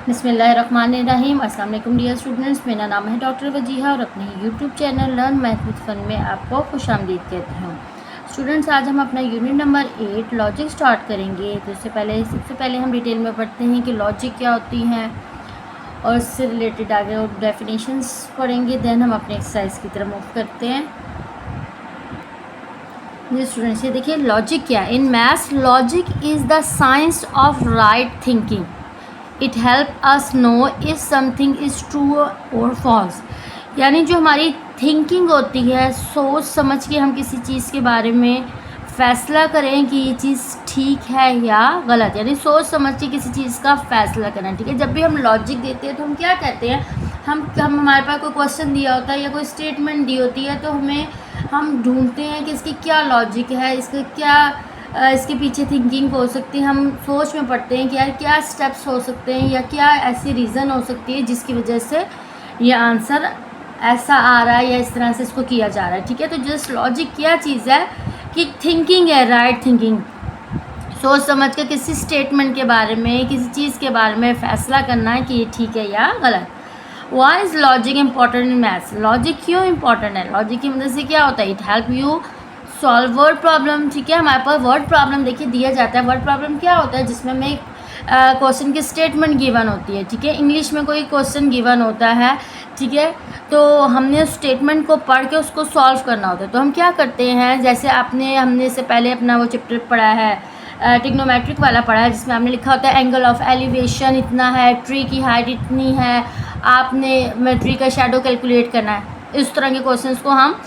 बिस्मिल्लाहिर्रहमानिर्रहीम। अस्सलाम वालेकुम डियर स्टूडेंट्स, मेरा नाम है डॉक्टर वजीहा और अपने YouTube channel learn math with fun में आपको खुशामदीद कहती हूँ। स्टूडेंट्स, आज हम अपना यूनिट नंबर 8 लॉजिक स्टार्ट करेंगे। तो सबसे पहले हम डिटेल में पढ़ते हैं कि लॉजिक क्या होती हैं और इससे रिलेटेड आगे और डेफिनेशंस पढ़ेंगे। देन हम अपने एक्सरसाइज की तरफ मूव करते हैं। जी स्टूडेंट्स, ये देखिए लॉजिक क्या है। इन maths logic is the science of right thinking. It help us know if something is true और फॉल्स। यानी जो हमारी थिंकिंग होती है, सोच समझ के हम किसी चीज़ के बारे में फ़ैसला करें कि ये चीज़ ठीक है या गलत, यानी सोच समझ के किसी चीज़ का फ़ैसला करना। ठीक है, जब भी हम लॉजिक देते हैं तो हम क्या कहते हैं, हम हमारे पास कोई क्वेश्चन दिया होता है या कोई स्टेटमेंट दी होती है तो हम ढूंढते हैं कि इसकी क्या लॉजिक है, इसका क्या इसके पीछे थिंकिंग हो सकती है। हम सोच में पढ़ते हैं कि यार क्या स्टेप्स हो सकते हैं या क्या ऐसी रीज़न हो सकती है जिसकी वजह से ये आंसर ऐसा आ रहा है या इस तरह से इसको किया जा रहा है। ठीक है, तो जस्ट लॉजिक क्या चीज़ है कि थिंकिंग है, राइट थिंकिंग। सोच समझ कर किसी स्टेटमेंट के बारे में, किसी चीज़ के बारे में फ़ैसला करना है कि ये ठीक है या गलत। Why is logic important in maths? Logic क्यों इंपॉर्टेंट है? लॉजिक की मदद से क्या होता है? It help you solve word problem. ठीक है, हमारे पास वर्ड प्रॉब्लम देखिए दिया जाता है। वर्ड प्रॉब्लम क्या होता है? जिसमें हमें क्वेश्चन की स्टेटमेंट गिवन होती है। ठीक है, इंग्लिश में कोई क्वेश्चन गिवन होता है। ठीक है, तो हमने उस स्टेटमेंट को पढ़ के उसको सॉल्व करना होता है। तो हम क्या करते हैं, जैसे हमने इससे पहले अपना वो चैप्टर पढ़ा है, ट्रिग्नोमेट्रिक वाला पढ़ा है, जिसमें हमने लिखा होता है एंगल ऑफ एलिवेशन इतना है, ट्री की हाइट इतनी है, आपने ट्री का शेडो कैलकुलेट करना है। इस तरह के क्वेश्चंस को हम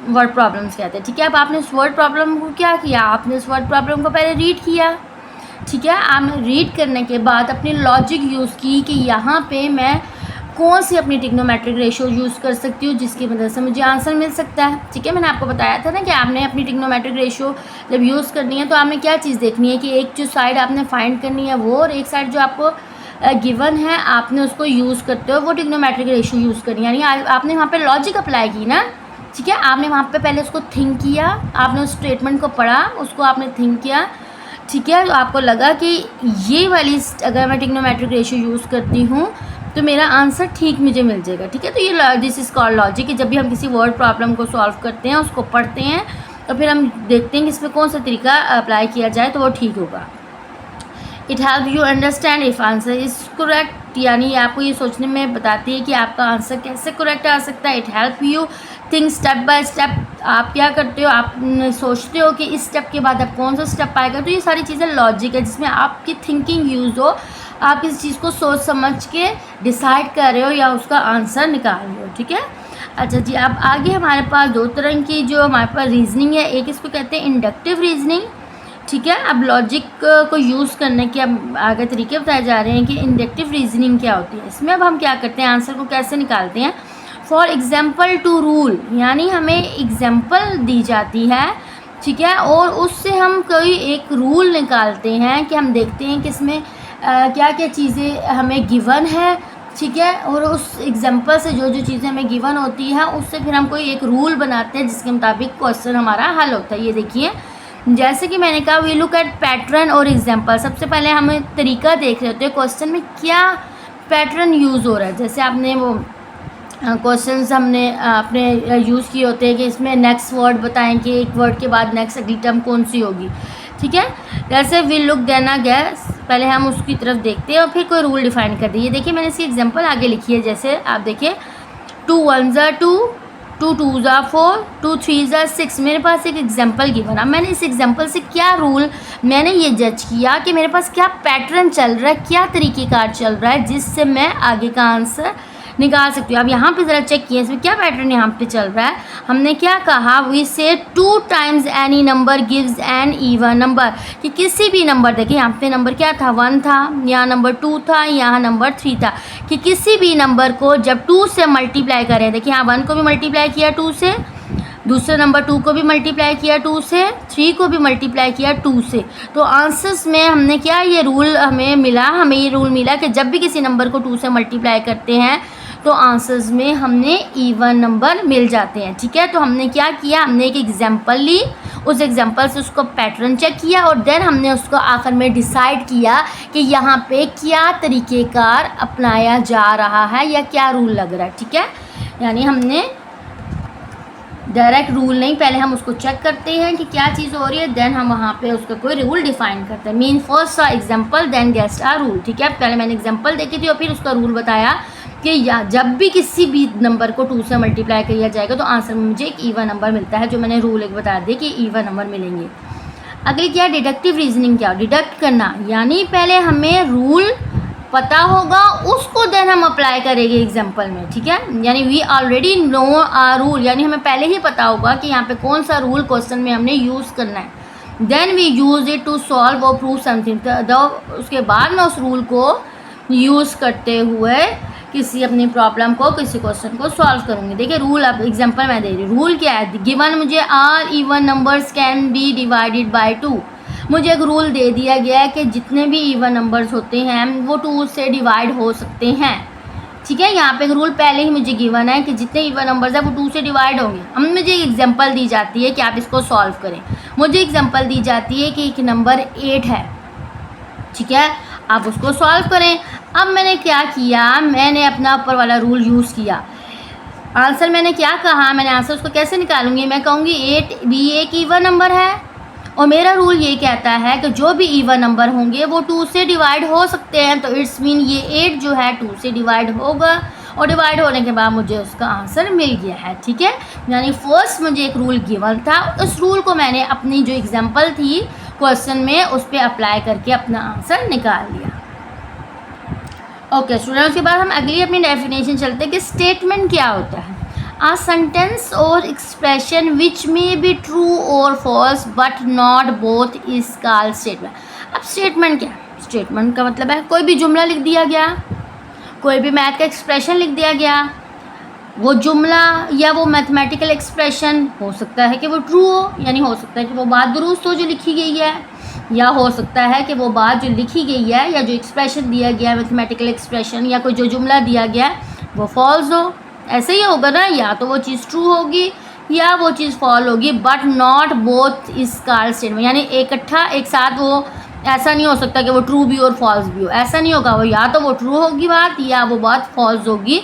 वर्ड प्रॉब्लम्स कहते हैं। ठीक है, अब आपने उस वर्ड प्रॉब्लम को क्या किया, आपने उस वर्ड प्रॉब्लम को पहले रीड किया। ठीक है, आपने रीड करने के बाद अपनी लॉजिक यूज़ की कि यहाँ पे मैं कौन सी अपनी ट्रिग्नोमेट्रिक रेशियो यूज़ कर सकती हूँ जिसकी वजह से मुझे आंसर मिल सकता है। ठीक है, मैंने आपको बताया था ना कि आपने अपनी ट्रिग्नोमेट्रिक रेशियो जब यूज़ करनी है तो आपने क्या चीज़ देखनी है कि एक जो साइड आपने फाइंड करनी है वो, और एक साइड जो आपको गिवन है आपने उसको यूज़ करते हो वो ट्रिग्नोमेट्रिक रेशियो यूज़ करनी है। यानी आपने वहाँ पे लॉजिक अप्लाई की ना। ठीक है, आपने वहाँ पे पहले उसको थिंक किया, आपने उस स्टेटमेंट को पढ़ा, उसको आपने थिंक किया। ठीक है, तो आपको लगा कि ये वाली अगर मैं ट्रिग्नोमेट्रिक रेशियो यूज़ करती हूँ तो मेरा आंसर ठीक मुझे मिल जाएगा। ठीक है, तो ये दिस इज़ कॉल्ड लॉजिक कि जब भी हम किसी वर्ड प्रॉब्लम को सॉल्व करते हैं, उसको पढ़ते हैं तो फिर हम देखते हैं कि इसमें कौन सा तरीका अप्लाई किया जाए तो वो ठीक होगा। It help you understand if answer is correct, यानी आपको ये सोचने में बताती है कि आपका आंसर कैसे करेक्ट आ सकता है। It help you think step by step. आप क्या करते हो, आप सोचते हो कि इस स्टेप के बाद अब कौन सा स्टेप आएगा। तो ये सारी चीज़ें लॉजिक है जिसमें आपकी थिंकिंग यूज़ हो, आप किसी चीज़ को सोच समझ के डिसाइड कर रहे हो या उसका आंसर निकाल रहे हो। ठीक है, अच्छा जी, अब आगे हमारे पास दो तरह की जो हमारे पास रीजनिंग है, एक इसको कहते हैं इंडक्टिव रीजनिंग। ठीक है, अब लॉजिक को यूज़ करने के अब आगे तरीके बताए जा रहे हैं कि इंडक्टिव रीजनिंग क्या होती है। इसमें अब हम क्या करते हैं, आंसर को कैसे निकालते हैं। फॉर एग्जाम्पल टू रूल, यानी हमें एग्जाम्पल दी जाती है। ठीक है, और उससे हम कोई एक रूल निकालते हैं कि हम देखते हैं कि इसमें क्या क्या चीज़ें हमें गिवन है। ठीक है, और उस एग्जाम्पल से जो जो चीज़ें हमें गिवन होती हैं उससे फिर हम कोई एक रूल बनाते हैं जिसके मुताबिक क्वेश्चन हमारा हल होता है। ये देखिए, जैसे कि मैंने कहा वी लुक एट पैटर्न और एग्जाम्पल। सबसे पहले हम तरीका देख रहे होते हैं क्वेश्चन में क्या पैटर्न यूज़ हो रहा है। जैसे आपने वो क्वेश्चंस हमने अपने यूज़ किए होते हैं कि इसमें नेक्स्ट वर्ड बताएं कि एक वर्ड के बाद नेक्स्ट अगली टर्म कौन सी होगी। ठीक है, जैसे we look then a guess, पहले हम उसकी तरफ देखते हैं और फिर कोई रूल डिफाइन कर दिए। देखिए मैंने इसकी एग्जांपल आगे लिखी है, जैसे आप देखिए 2 1 2, 2 2 4, 2 3 6। मेरे पास एक एग्जांपल गिवन। अब मैंने इस एग्जांपल से क्या रूल, मैंने ये जज किया कि मेरे पास क्या पैटर्न चल रहा है, क्या तरीक़ेकार चल रहा है जिससे मैं आगे का आंसर निकाल सकती हूँ। अब यहाँ पे ज़रा चेक किए इसमें क्या पैटर्न यहाँ पे चल रहा है। हमने क्या कहा, वी से 2 times any number gives an even number, कि किसी भी नंबर, देखिए यहाँ पे नंबर क्या था 1 था, यहाँ नंबर 2 था, यहाँ नंबर 3 था, कि किसी भी नंबर को जब 2 से मल्टीप्लाई करें, देखिए यहाँ 1 को भी मल्टीप्लाई किया 2 से, दूसरे नंबर 2 को भी मल्टीप्लाई किया 2 से, 3 को भी मल्टीप्लाई किया 2 से। तो आंसर्स में हमने क्या ये रूल हमें ये रूल मिला कि जब भी किसी नंबर को 2 से मल्टीप्लाई करते हैं तो आंसर्स में हमने इवन नंबर मिल जाते हैं। ठीक है, तो हमने क्या किया, हमने एक एग्जांपल ली, उस एग्जांपल से उसको पैटर्न चेक किया और देन हमने उसको आखिर में डिसाइड किया कि यहाँ पे क्या तरीक़ेकार अपनाया जा रहा है या क्या रूल लग रहा है। ठीक है, यानी हमने डायरेक्ट रूल नहीं, पहले हम उसको चेक करते हैं कि क्या चीज़ हो रही है, देन हम वहाँ पे उसका कोई रूल डिफाइन करते हैं। Mean first example then guessed a rule. ठीक है, पहले मैंने एग्जांपल देखी थी और फिर उसका रूल बताया कि या जब भी किसी भी नंबर को 2 से मल्टीप्लाई किया जाएगा तो आंसर में मुझे एक ईवन नंबर मिलता है, जो मैंने रूल एक बता दिया कि ईवन नंबर मिलेंगे। अगली क्या, डिडक्टिव रीजनिंग। क्या, डिडक्ट करना, यानी पहले हमें रूल पता होगा, उसको देन हम अप्लाई करेंगे एग्जाम्पल में। ठीक है, यानी we already know a rule, यानी हमें पहले ही पता होगा कि यहाँ पे कौन सा रूल क्वेश्चन में हमने यूज़ करना है, then we use it to solve और प्रूव समथिंग। उसके बाद मैं उस रूल को यूज़ करते हुए किसी अपनी प्रॉब्लम को, किसी क्वेश्चन को सॉल्व करूँगी। देखिए रूल, अब एग्जाम्पल मैं दे रही हूँ। रूल क्या है, गिवन मुझे all even numbers can be divided by 2। मुझे एक रूल दे दिया गया है कि जितने भी इवन नंबर्स होते हैं वो 2 से डिवाइड हो सकते हैं। ठीक है, यहाँ पे एक रूल पहले ही मुझे गिवन है कि जितने इवन नंबर्स हैं वो 2 से डिवाइड होंगे। अब मुझे एग्जांपल दी जाती है कि आप इसको सॉल्व करें। मुझे एग्जांपल दी जाती है कि एक नंबर 8 है। ठीक है, आप उसको सॉल्व करें। अब मैंने क्या किया, मैंने अपना ऊपर वाला रूल यूज़ किया। आंसर मैंने क्या कहा, मैंने आंसर उसको कैसे निकालूंगी, मैं कहूँगी 8 भी एक इवन नंबर है और मेरा रूल ये कहता है कि जो भी इवन नंबर होंगे वो 2 से डिवाइड हो सकते हैं। तो इट्स मीन ये 8 जो है 2 से डिवाइड होगा और डिवाइड होने के बाद मुझे उसका आंसर मिल गया है। ठीक है, यानी फर्स्ट मुझे एक रूल गिवन था, उस रूल को मैंने अपनी जो एग्जांपल थी क्वेश्चन में उस पर अप्लाई करके अपना आंसर निकाल लिया। ओके स्टूडेंट, उसके बाद हम अगली अपनी डेफिनेशन चलते हैं कि स्टेटमेंट क्या होता है। A sentence or expression which may be true or false but not both is called statement. अब स्टेटमेंट क्या है, स्टेटमेंट का मतलब है कोई भी जुमला लिख दिया गया, कोई भी मैथ का एक्सप्रेशन लिख दिया गया, वो जुमला या वो मैथमेटिकल एक्सप्रेशन हो सकता है कि वो ट्रू हो, यानी हो सकता है कि वो बात दुरुस्त हो जो लिखी गई है, या हो सकता है कि वो बात जो लिखी गई है या जो एक्सप्रेशन दिया गया है मैथमेटिकल एक्सप्रेशन या कोई जो जुमला दिया गया है वो फॉल्स हो। ऐसे ही होगा ना, या तो वो चीज़ ट्रू होगी या वो चीज़ फॉल होगी, but not both is called statement. यानी इकट्ठा एक साथ वो ऐसा नहीं हो सकता कि वो ट्रू भी और फॉल्स भी हो, ऐसा नहीं होगा। वो या तो वो ट्रू होगी बात या वो बात फॉल्स होगी।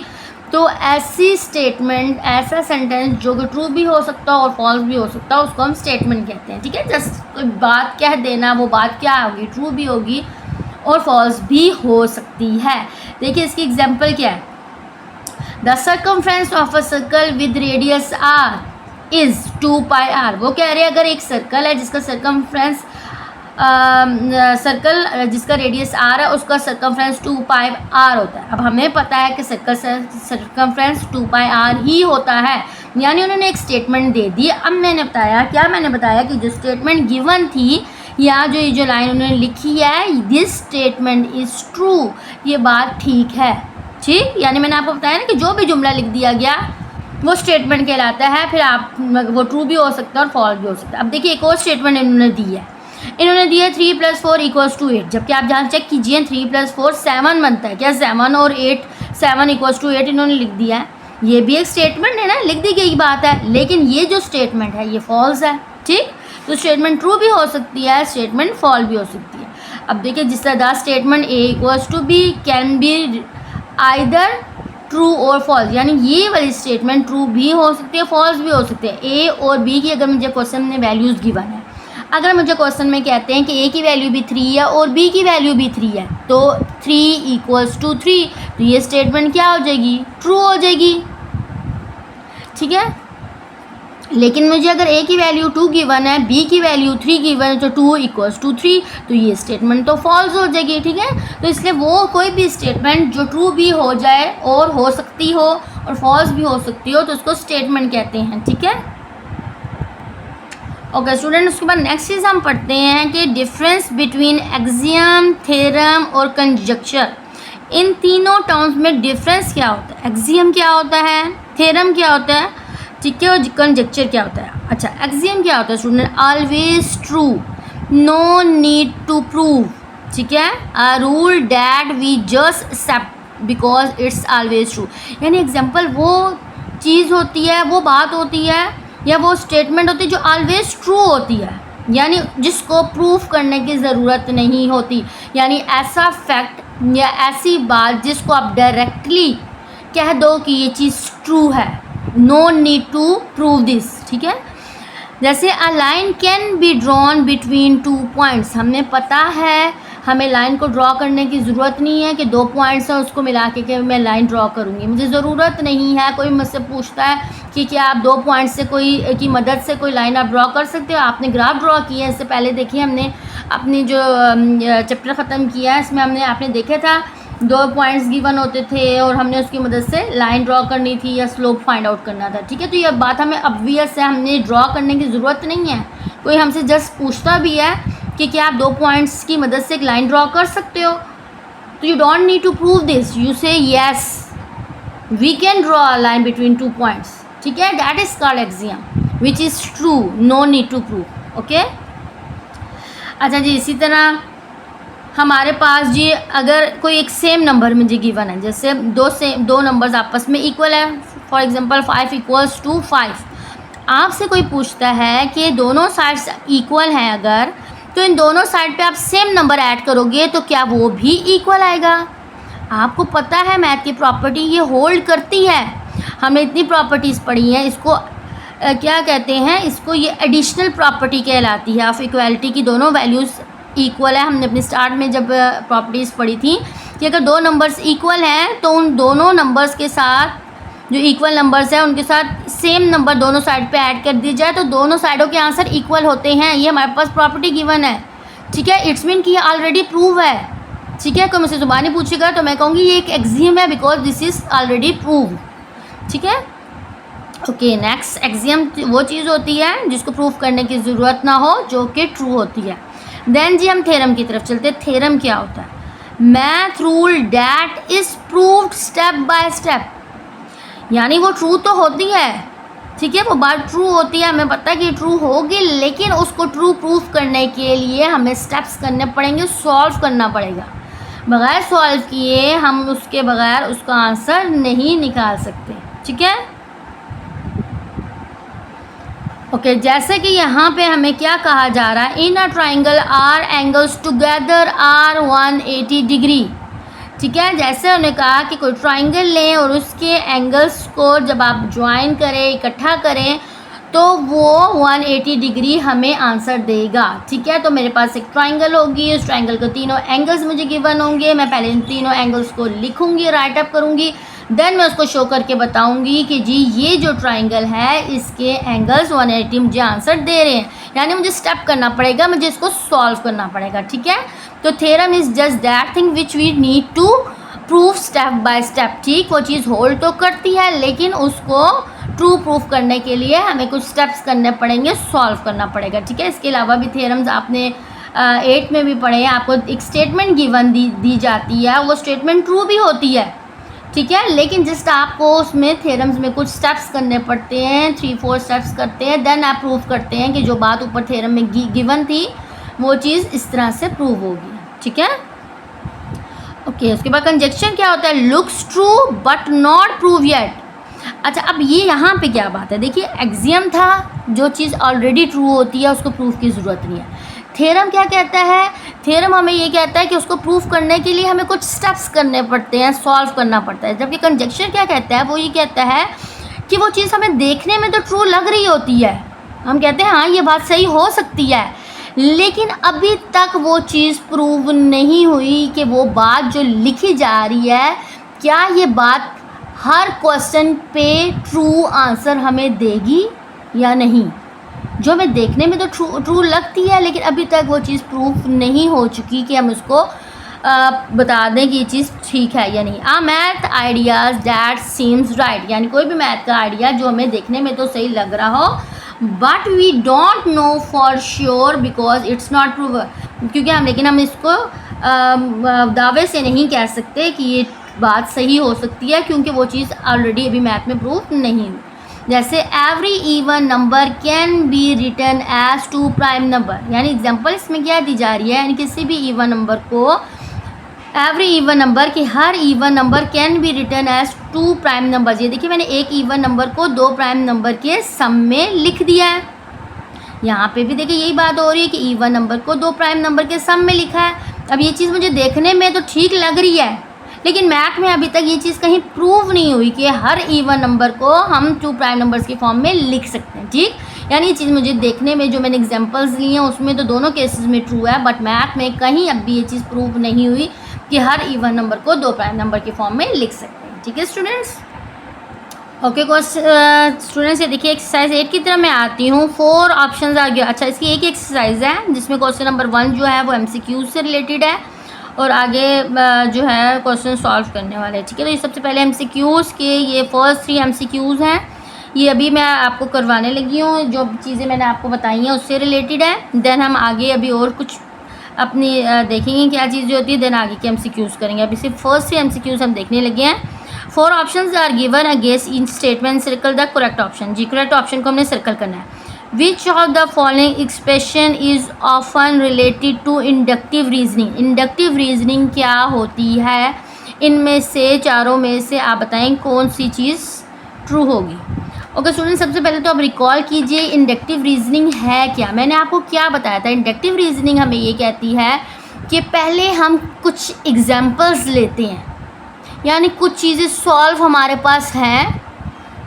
तो ऐसी स्टेटमेंट, ऐसा सेंटेंस जो कि ट्रू भी हो सकता है और फॉल्स भी हो सकता है, उसको हम स्टेटमेंट कहते हैं। ठीक है, जस्ट कोई बात कह देना, वो बात क्या होगी, ट्रू भी होगी और फॉल्स भी हो सकती है। देखिए इसकी एग्जाम्पल क्या है, the circumference of a circle with radius r is 2 pi r। वो कह रहे हैं अगर एक सर्कल है जिसका सर्कमफ्रेंस सर्कल जिसका रेडियस r है उसका सर्कमफ्रेंस 2 पाई r होता है। अब हमें पता है कि सर्कल सर्कमफ्रेंस 2 पाई r ही होता है, यानी उन्होंने एक स्टेटमेंट दे दी। अब मैंने बताया क्या, मैंने बताया कि जो स्टेटमेंट गिवन थी या जो लाइन उन्होंने लिखी है, दिस स्टेटमेंट इज़ ट्रू, ये बात ठीक है। ठीक, यानी मैंने आपको बताया ना कि जो भी जुमला लिख दिया गया वो स्टेटमेंट कहलाता है, फिर आप वो ट्रू भी हो सकता है और फॉल्स भी हो सकता है। अब देखिए एक और स्टेटमेंट इन्होंने दी है, इन्होंने दिया 3 + 4 = 8, जबकि आप जहाँ चेक कीजिए 3 + 4 7 बनता है। क्या 7 और 8 7 = 8 इन्होंने लिख दिया है, ये भी एक स्टेटमेंट है ना, लिख दी गई बात है, लेकिन ये जो स्टेटमेंट है ये फॉल्स है। ठीक, तो स्टेटमेंट ट्रू भी हो सकती है, स्टेटमेंट फॉल भी हो सकती है। अब देखिए जिस तरह statement A = B can be either true और फॉल्स, यानी ये वाली स्टेटमेंट ट्रू भी हो सकती है फॉल्स भी हो सकती है। ए और बी की अगर मुझे क्वेश्चन में वैल्यूज़ गिवन है, अगर मुझे क्वेश्चन में कहते हैं कि ए की वैल्यू भी 3 है और बी की वैल्यू भी 3 है, तो 3 = 3, तो ये स्टेटमेंट क्या हो जाएगी, ट्रू हो जाएगी। ठीक है, लेकिन मुझे अगर ए की वैल्यू 2 गिवन है, बी की वैल्यू 3 गिवन है, तो 2 = 3, तो ये स्टेटमेंट तो फॉल्स हो जाएगी। ठीक है, तो इसलिए वो कोई भी स्टेटमेंट जो ट्रू भी हो जाए और हो सकती हो और फॉल्स भी हो सकती हो, तो उसको स्टेटमेंट कहते हैं। ठीक है, ओके स्टूडेंट, उसके बाद नेक्स्ट चीज़ हम पढ़ते हैं कि डिफरेंस बिटवीन एक्सियम, थ्योरम और कंजक्चर। इन तीनों टर्म्स में डिफरेंस क्या होता है, एक्सियम क्या होता है, थ्योरम क्या होता है, ठीक है, और कंजक्चर क्या होता है। अच्छा, एक्सियम क्या होता है student, always true, no need to prove. ठीक है, a rule that we just accept because it's always true. यानी एग्जाम्पल वो चीज़ होती है, वो बात होती है या वो स्टेटमेंट होती है जो ऑलवेज ट्रू होती है, यानी जिसको प्रूफ करने की ज़रूरत नहीं होती। यानी ऐसा फैक्ट या ऐसी बात जिसको आप डायरेक्टली कह दो कि ये चीज़ ट्रू है, no need to prove this. ठीक है, जैसे a line can be drawn between 2 points. हमें पता है हमें लाइन को ड्रॉ करने की ज़रूरत नहीं है कि 2 पॉइंट्स हैं उसको मिला के मैं लाइन ड्रॉ करूँगी, मुझे ज़रूरत नहीं है। कोई मुझसे पूछता है कि क्या आप 2 पॉइंट्स से कोई की मदद से कोई लाइन आप ड्रॉ कर सकते हो? आपने ग्राफ ड्रॉ किया है, इससे पहले देखिए हमने अपनी जो चैप्टर ख़त्म किया है इसमें हमने आपने देखा था 2 पॉइंट्स गिवन होते थे और हमने उसकी मदद से लाइन ड्रॉ करनी थी या स्लोप फाइंड आउट करना था। ठीक है, तो ये बात हमें ऑब्वियस है, हमने ड्रॉ करने की ज़रूरत नहीं है। कोई हमसे जस्ट पूछता भी है कि क्या आप 2 पॉइंट्स की मदद से एक लाइन ड्रॉ कर सकते हो, तो you don't need to prove this, you say yes we can draw a line between 2 points. ठीक है, that is called axiom which is true, no need to prove. Okay, अच्छा जी, इसी तरह हमारे पास जी अगर कोई एक सेम नंबर मुझे गिवन है, जैसे दो नंबर्स आपस में इक्वल है, फॉर एग्जांपल 5 इक्वल्स टू 5, आपसे कोई पूछता है कि दोनों साइड्स इक्वल हैं अगर, तो इन दोनों साइड पे आप सेम नंबर ऐड करोगे तो क्या वो भी इक्वल आएगा? आपको पता है मैथ की प्रॉपर्टी ये होल्ड करती है, हमने इतनी प्रॉपर्टीज़ पढ़ी हैं, इसको क्या कहते हैं, इसको ये एडिशनल प्रॉपर्टी कहलाती है ऑफ इक्वालिटी की दोनों वैल्यूज़ इक्वल है। हमने अपने स्टार्ट में जब प्रॉपर्टीज़ पढ़ी थी कि अगर 2 नंबर्स इक्वल हैं तो उन दोनों नंबर्स के साथ जो इक्वल नंबर्स हैं उनके साथ सेम नंबर दोनों साइड पे ऐड कर दी जाए तो दोनों साइडों के आंसर इक्वल होते हैं। ये हमारे पास प्रॉपर्टी गिवन है। ठीक है, इट्स मीन कि ये ऑलरेडी प्रूव है। ठीक है, कोई मुझसे ज़ुबानी पूछेगा तो मैं कहूँगी ये एक एक्सियम है because this is already prove. ठीक है, ओके, नेक्स्ट एक्सियम वो चीज़ होती है जिसको प्रूफ करने की ज़रूरत ना हो, जो कि ट्रू होती है। देन जी हम थ्योरम की तरफ चलते हैं। थ्योरम क्या होता है? Math rule that is proved step by step, यानी वो ट्रू तो होती है, ठीक है, वो बात ट्रू होती है, हमें पता है कि ट्रू होगी, लेकिन उसको ट्रू प्रूफ करने के लिए हमें स्टेप्स करने पड़ेंगे, सॉल्व करना पड़ेगा। बगैर सॉल्व किए हम उसके बगैर उसका आंसर नहीं निकाल सकते। ठीक है, ओके, जैसे कि यहाँ पे हमें क्या कहा जा रहा है, in a triangle are angles together are 180 degree. ठीक है, जैसे उन्होंने कहा कि कोई ट्राइंगल लें और उसके एंगल्स को जब आप ज्वाइन करें, इकट्ठा करें, तो वो 180 डिग्री हमें आंसर देगा। ठीक है, तो मेरे पास एक ट्राइंगल होगी, उस ट्राइंगल के तीनों एंगल्स मुझे गिवन होंगे, मैं पहले इन तीनों एंगल्स को लिखूंगी, राइट अप करूंगी, देन मैं उसको शो करके बताऊंगी कि जी ये जो ट्राइंगल है इसके एंगल्स 180 मुझे आंसर दे रहे हैं, यानी मुझे स्टेप करना पड़ेगा, मुझे इसको सॉल्व करना पड़ेगा। ठीक है, तो theorem is just that thing which we need to prove step by step. ठीक, वो चीज़ होल्ड तो करती है लेकिन उसको ट्रू प्रूफ करने के लिए हमें कुछ स्टेप्स करने पड़ेंगे, सॉल्व करना पड़ेगा। ठीक है, इसके अलावा भी थ्योरम्स आपने 8 में भी पढ़े हैं। आपको एक स्टेटमेंट गिवन दी जाती है, वो स्टेटमेंट ट्रू भी होती है। ठीक है, लेकिन जस्ट आपको उसमें थ्योरम्स में कुछ स्टेप्स करने पड़ते हैं, 3-4 स्टेप्स करते हैं, देन आप प्रूव करते हैं कि जो बात ऊपर थ्योरम में गिवन थी वो चीज़ इस तरह से प्रूव होगी। ठीक है, ओके, उसके बाद कंजक्शन क्या होता है? Looks true but not prove yet. अच्छा, अब ये यहाँ पे क्या बात है, देखिए एक्सियम था, जो चीज़ ऑलरेडी ट्रू होती है उसको प्रूफ की ज़रूरत नहीं है। थ्योरम क्या कहता है? थ्योरम हमें ये कहता है कि उसको प्रूफ करने के लिए हमें कुछ स्टेप्स करने पड़ते हैं, सॉल्व करना पड़ता है। जबकि कंजक्शन क्या कहता है? वो ये कहता है कि वो चीज़ हमें देखने में तो ट्रू लग रही होती है, हम कहते हैं हाँ ये बात सही हो सकती है, लेकिन अभी तक वो चीज़ प्रूव नहीं हुई कि वो बात जो लिखी जा रही है, क्या ये बात हर क्वेश्चन पे ट्रू आंसर हमें देगी या नहीं। जो हमें देखने में तो ट्रू लगती है, लेकिन अभी तक वो चीज़ प्रूफ नहीं हो चुकी कि हम उसको बता दें कि ये चीज़ ठीक है या नहीं। Math ideas that seems right, यानी कोई भी मैथ का आइडिया जो हमें देखने में तो सही लग रहा हो, but we don't know for sure because it's not prove, क्योंकि हम इसको दावे से नहीं कह सकते कि ये बात सही हो सकती है, क्योंकि वो चीज़ ऑलरेडी अभी मैथ में प्रूफ नहीं हुई। जैसे every even number can be written as 2 prime number, यानी एग्जांपल इसमें क्या दी जा रही है, यानी किसी भी इवन नंबर को एवरी इवन नंबर, कि हर even number can be written as two prime number. ये देखिए मैंने एक इवन नंबर को दो प्राइम नंबर के सम में लिख दिया है। यहाँ पे भी देखिए यही बात हो रही है कि इवन नंबर को दो प्राइम नंबर के सम में लिखा है। अब ये चीज़ मुझे देखने में तो ठीक लग रही है, लेकिन मैथ में अभी तक ये चीज़ कहीं प्रूव नहीं हुई कि हर इवन नंबर को हम टू प्राइम नंबर्स के फॉर्म में लिख सकते हैं। ठीक, यानी ये चीज़ मुझे देखने में, जो मैंने एग्जांपल्स लिए हैं उसमें तो दोनों केसेस में ट्रू है, बट मैथ में कहीं अब भी ये चीज़ प्रूव नहीं हुई कि हर इवन नंबर को दो प्राइम नंबर के फॉर्म में लिख सकते हैं। ठीक है स्टूडेंट्स, ओके स्टूडेंट्स, ये देखिए एक्सरसाइज 8 की तरफ मैं आती हूँ। 4 ऑप्शंस आ गया। अच्छा, इसकी एक एक्सरसाइज है जिसमें क्वेश्चन नंबर 1 जो है वो MCQ से रिलेटेड है और आगे जो है क्वेश्चन सॉल्व करने वाले हैं। ठीक है, तो ये सबसे पहले MCQs के ये फर्स्ट 3 MCQs हैं, ये अभी मैं आपको करवाने लगी हूँ। जो चीज़ें मैंने आपको बताई हैं उससे रिलेटेड है। देन हम आगे अभी और कुछ अपनी देखेंगे क्या चीज़ें होती है, देन आगे के MCQs करेंगे। अभी सिर्फ फर्स्ट 3 MCQs हम देखने लगे हैं। 4 options are given against in statement, circle the correct option. जी, करेक्ट ऑप्शन को हमने सर्कल करना है। Which of the following expression is often related to inductive reasoning. Inductive reasoning क्या होती है, इनमें से चारों में से आप बताएं कौन सी चीज़ ट्रू होगी। ओके स्टूडेंट, सबसे पहले तो आप रिकॉल कीजिए इंडक्टिव रीजनिंग है क्या। मैंने आपको क्या बताया था, इंडक्टिव रीजनिंग हमें ये कहती है कि पहले हम कुछ एग्जाम्पल्स लेते हैं, यानी कुछ चीज़ें सॉल्व हमारे पास हैं,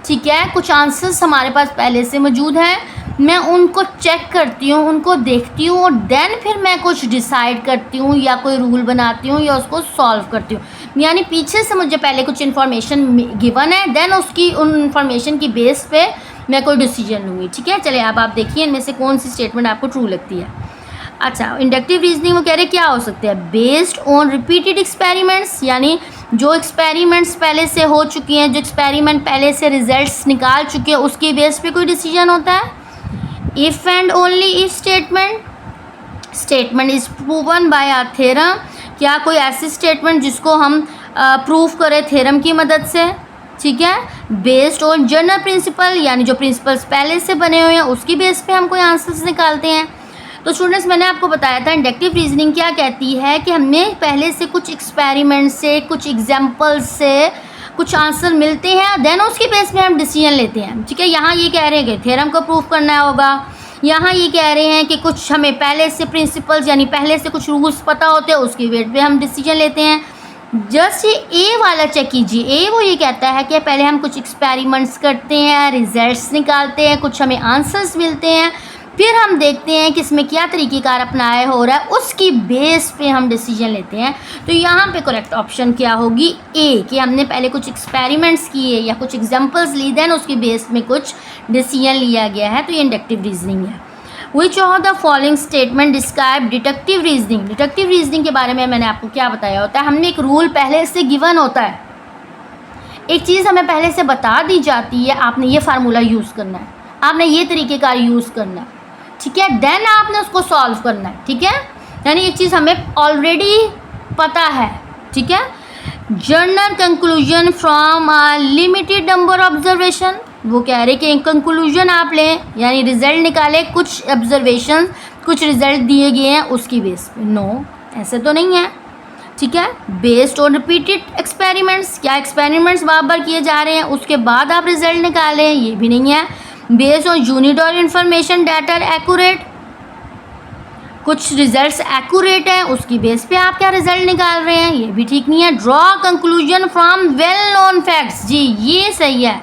ठीक है, कुछ आंसर्स हमारे पास पहले से मौजूद हैं, मैं उनको चेक करती हूँ, उनको देखती हूँ और देन फिर मैं कुछ डिसाइड करती हूँ या कोई रूल बनाती हूँ या उसको सॉल्व करती हूँ। यानी पीछे से मुझे पहले कुछ इन्फॉर्मेशन गिवन है, देन उसकी उन इन्फॉर्मेशन की बेस पे मैं कोई डिसीजन लूँगी। ठीक है, चलिए अब आप देखिए इनमें से कौन सी स्टेटमेंट आपको ट्रू लगती है। अच्छा, इंडक्टिव रीजनिंग वो कह रहे क्या हो सकते हैं, बेस्ड ऑन रिपीटेड एक्सपेरिमेंट्स, यानी जो एक्सपेरिमेंट्स पहले से हो चुकी हैं, जो एक्सपेरिमेंट पहले से रिजल्ट्स निकाल चुके हैं, उसकी बेस पे कोई डिसीजन होता है। If and only if statement, statement is proven by a theorem, क्या कोई ऐसी स्टेटमेंट जिसको हम प्रूव करें थ्योरम की मदद से। ठीक है, बेस्ड ऑन जनरल प्रिंसिपल, यानी जो प्रिंसिपल्स पहले से बने हुए हैं उसकी बेस पे हम कोई आंसर्स निकालते हैं। तो स्टूडेंट्स, मैंने आपको बताया था इंडक्टिव रीजनिंग क्या कहती है कि हमें पहले से कुछ एक्सपेरिमेंट से, कुछ एग्जाम्पल्स से कुछ आंसर मिलते हैं, देन उसकी बेस पे हम डिसीजन लेते हैं। ठीक है, यहाँ ये कह रहे हैं कि थ्योरम को प्रूव करना होगा, यहाँ ये कह रहे हैं कि कुछ हमें पहले से प्रिंसिपल्स यानी पहले से कुछ रूल्स पता होते हैं, उसकी बेस पे हम डिसीजन लेते हैं। जस्ट ये ए वाला चेक कीजिए, ए वो ये कहता है कि पहले हम कुछ एक्सपेरिमेंट्स करते हैं, रिजल्ट्स निकालते हैं, कुछ हमें आंसर्स मिलते हैं, फिर हम देखते हैं कि इसमें क्या तरीक़ेकार अपनाया हो रहा है, उसकी बेस पे हम डिसीजन लेते हैं। तो यहाँ पे करेक्ट ऑप्शन क्या होगी, ए, कि हमने पहले कुछ एक्सपेरिमेंट्स किए या कुछ एग्जांपल्स ली, देन उसकी बेस में कुछ डिसीजन लिया गया है। तो ये इंडक्टिव रीजनिंग है। Which of the following statement describe deductive reasoning. Deductive reasoning के बारे में मैंने आपको क्या बताया होता है, हमने एक रूल पहले से गिवन होता है, एक चीज़ हमें पहले से बता दी जाती है, आपने ये फार्मूला यूज़ करना है, आपने ये तरीक़ेकार यूज़ करना है। ठीक है, देन आपने उसको सॉल्व करना है। ठीक है, यानी एक चीज़ हमें ऑलरेडी पता है। ठीक है, general conclusion from a limited number observation, वो कह रहे कि कंक्लूजन आप लें, यानी रिजल्ट निकालें, कुछ ऑब्जर्वेशन, कुछ रिजल्ट दिए गए हैं उसकी बेस पे। नो, ऐसे तो नहीं है। ठीक है, बेस्ड ऑन रिपीटेड एक्सपेरिमेंट्स, क्या एक्सपेरिमेंट्स बार बार किए जा रहे हैं उसके बाद आप रिजल्ट निकालें, ये भी नहीं है। बेस्ड ऑन यूनिट और इन्फॉर्मेशन डाटा एक्यूरेट, कुछ रिजल्ट्स एक्यूरेट हैं उसकी बेस पे आप क्या रिजल्ट निकाल रहे हैं, ये भी ठीक नहीं है। Draw conclusion from well known facts, जी ये सही है।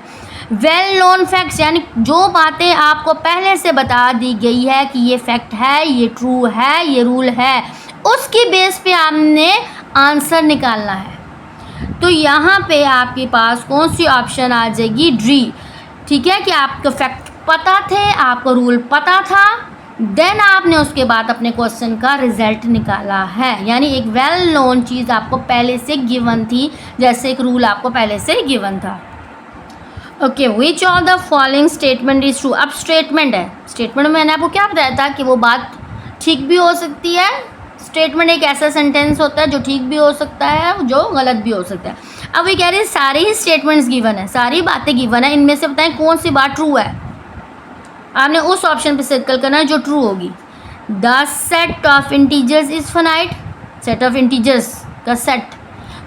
वेल नोन फैक्ट्स यानी जो बातें आपको पहले से बता दी गई है कि ये फैक्ट है, ये ट्रू है, ये रूल है, उसकी बेस पे आपने आंसर निकालना है। तो यहाँ पे आपके पास कौन सी ऑप्शन आ जाएगी, डी। ठीक है, कि आपको फैक्ट पता थे, आपको रूल पता था, देन आपने उसके बाद अपने क्वेश्चन का रिजल्ट निकाला है, यानी एक वेल नोन चीज़ आपको पहले से गिवन थी, जैसे एक रूल आपको पहले से गिवन था। Okay, which of the following statement is true. अब स्टेटमेंट है, स्टेटमेंट में मैंने आपको क्या बताया था कि वो बात ठीक भी हो सकती है। स्टेटमेंट एक ऐसा सेंटेंस होता है जो ठीक भी हो सकता है, जो गलत भी हो सकता है। अब ये कह रहे हैं सारे ही स्टेटमेंट्स गिवन है, सारी बातें गिवन है, इनमें से बताएं कौन सी बात ट्रू है। आपने उस ऑप्शन पे सर्कल करना है जो ट्रू होगी। The set of integers is finite, set of integers का सेट,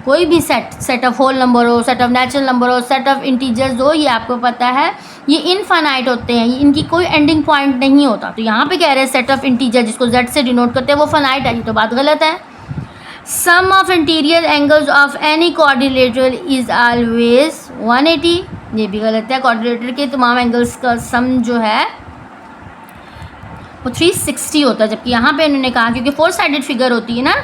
कोई भी सेट ऑफ होल नंबर हो, सेट ऑफ नेचुरल नंबर हो, सेट ऑफ इंटीजर्स हो, ये आपको पता है ये इनफाइनाइट होते हैं, इनकी कोई एंडिंग पॉइंट नहीं होता। तो यहाँ पे कह रहे हैं सेट ऑफ इंटीजर जिसको z से डिनोट करते हैं वो फाइनाइट है, ये तो बात गलत है। Sum of interior angles of any quadrilateral is always 180, ये भी गलत है। क्वाड्रिलेटरल के तमाम एंगल्स का सम जो है वो 360 होता है, जबकि यहाँ पे इन्होंने कहा क्योंकि 4 साइडेड फिगर होती है ना,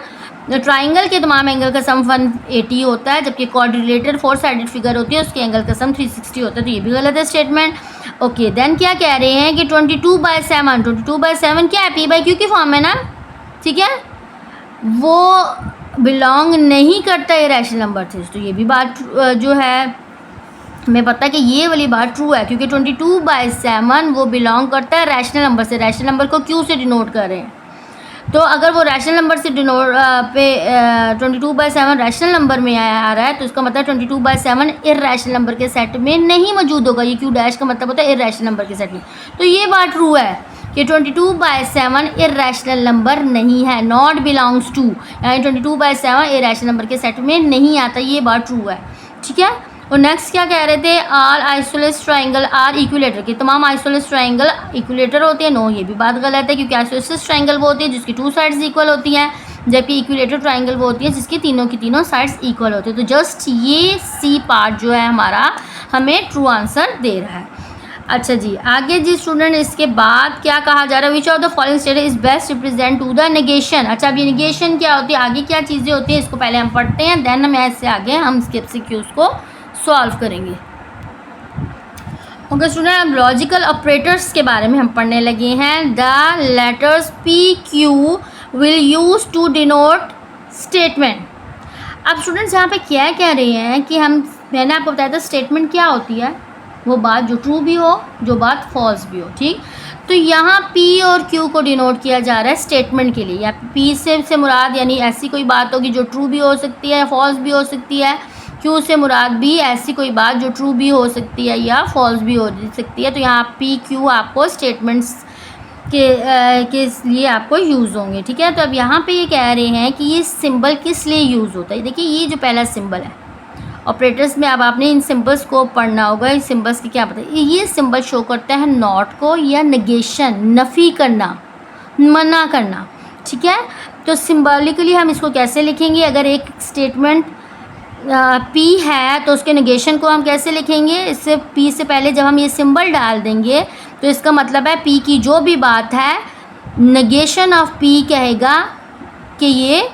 ट्राइंगल के तमाम एंगल का सम 180 होता है, जबकि क्वाड्रिलेटरल 4 साइडेड फिगर होती है उसके एंगल का सम 360 होता है, तो ये भी गलत है स्टेटमेंट। ओके देन क्या कह रहे हैं कि 22/7 क्या है, p/q की फॉर्म है ना, ठीक है, वो बिलोंग नहीं करता इरेशनल नंबर से, तो ये भी बात जो है हमें पता है कि ये वाली बात ट्रू है, क्योंकि 22/7 वो बिलोंग करता है रैशनल नंबर से, रैशनल नंबर को q से डिनोट कर रहे हैं। तो अगर वो रैशनल नंबर से डिनोट पे 22/7 रैशनल नंबर में आ रहा है, तो इसका मतलब 22/7 इर्रेशनल नंबर के सेट में नहीं मौजूद होगा, ये q' का मतलब होता है इर्रेशनल नंबर के सेट में। तो ये बात ट्रू है कि 22/7 इर्रेशनल नंबर नहीं है, नॉट बिलोंग्स टू, यानी 22/7 इर्रेशनल नंबर के सेट में नहीं आता, ये बात ट्रू है, ठीक है। और नेक्स्ट क्या कह रहे थे, are isosceles triangle are equilateral, के तमाम आइसोलेस ट्राइंगल इक्विलेटर होते हैं, नो ये भी बात गलत है, क्योंकि आइसोलेस ट्राइंगल वो होती है जिसकी 2 साइड्स इक्वल होती हैं, जबकि इक्विलेटर ट्राइंगल वो होती है जिसकी तीनों की तीनों साइड्स इक्वल होती है। तो जस्ट ये सी पार्ट जो है हमारा हमें ट्रू आंसर दे रहा है। अच्छा जी आगे जी स्टूडेंट, इसके बाद क्या कहा जा रहा है, which of the following statement is best represent to the negation. अच्छा अब ये नेगेशन क्या होती है, आगे क्या चीज़ें होती हैं, इसको पहले हम पढ़ते हैं, देन हम ऐसे आगे हम इसके MCQs को सॉल्व करेंगे। ओके स्टूडेंट, अब लॉजिकल ऑपरेटर्स के बारे में हम पढ़ने लगे हैं। The letters PQ will use to denote statement. अब स्टूडेंट्स यहाँ पे क्या कह रहे हैं कि मैंने आपको बताया था स्टेटमेंट क्या होती है, वो बात जो ट्रू भी हो, जो बात फॉल्स भी हो, ठीक। तो यहाँ P और Q को डिनोट किया जा रहा है स्टेटमेंट के लिए, या P से मुराद यानी ऐसी कोई बात होगी जो ट्रू भी हो सकती है, फॉल्स भी हो सकती है, Q से मुराद भी ऐसी कोई बात जो ट्रू भी हो सकती है या फॉल्स भी हो सकती है। तो यहाँ PQ आपको स्टेटमेंट्स के लिए आपको यूज़ होंगे, ठीक है। तो अब यहाँ पे ये कह रहे हैं कि ये सिंबल किस लिए यूज़ होता है। देखिए ये जो पहला सिंबल है ऑपरेटर्स में, अब आपने इन सिंबल्स को पढ़ना होगा, इन सिंबल्स की क्या पता है, ये सिंबल शो करता है नॉट को या नेगेशन, नफ़ी करना, मना करना, ठीक है। तो सिंबॉलिकली हम इसको कैसे लिखेंगे, अगर एक स्टेटमेंट P है तो उसके नेगेशन को हम कैसे लिखेंगे, इससे P से पहले जब हम ये सिंबल डाल देंगे तो इसका मतलब है P की जो भी बात है नेगेशन ऑफ P कहेगा कि ये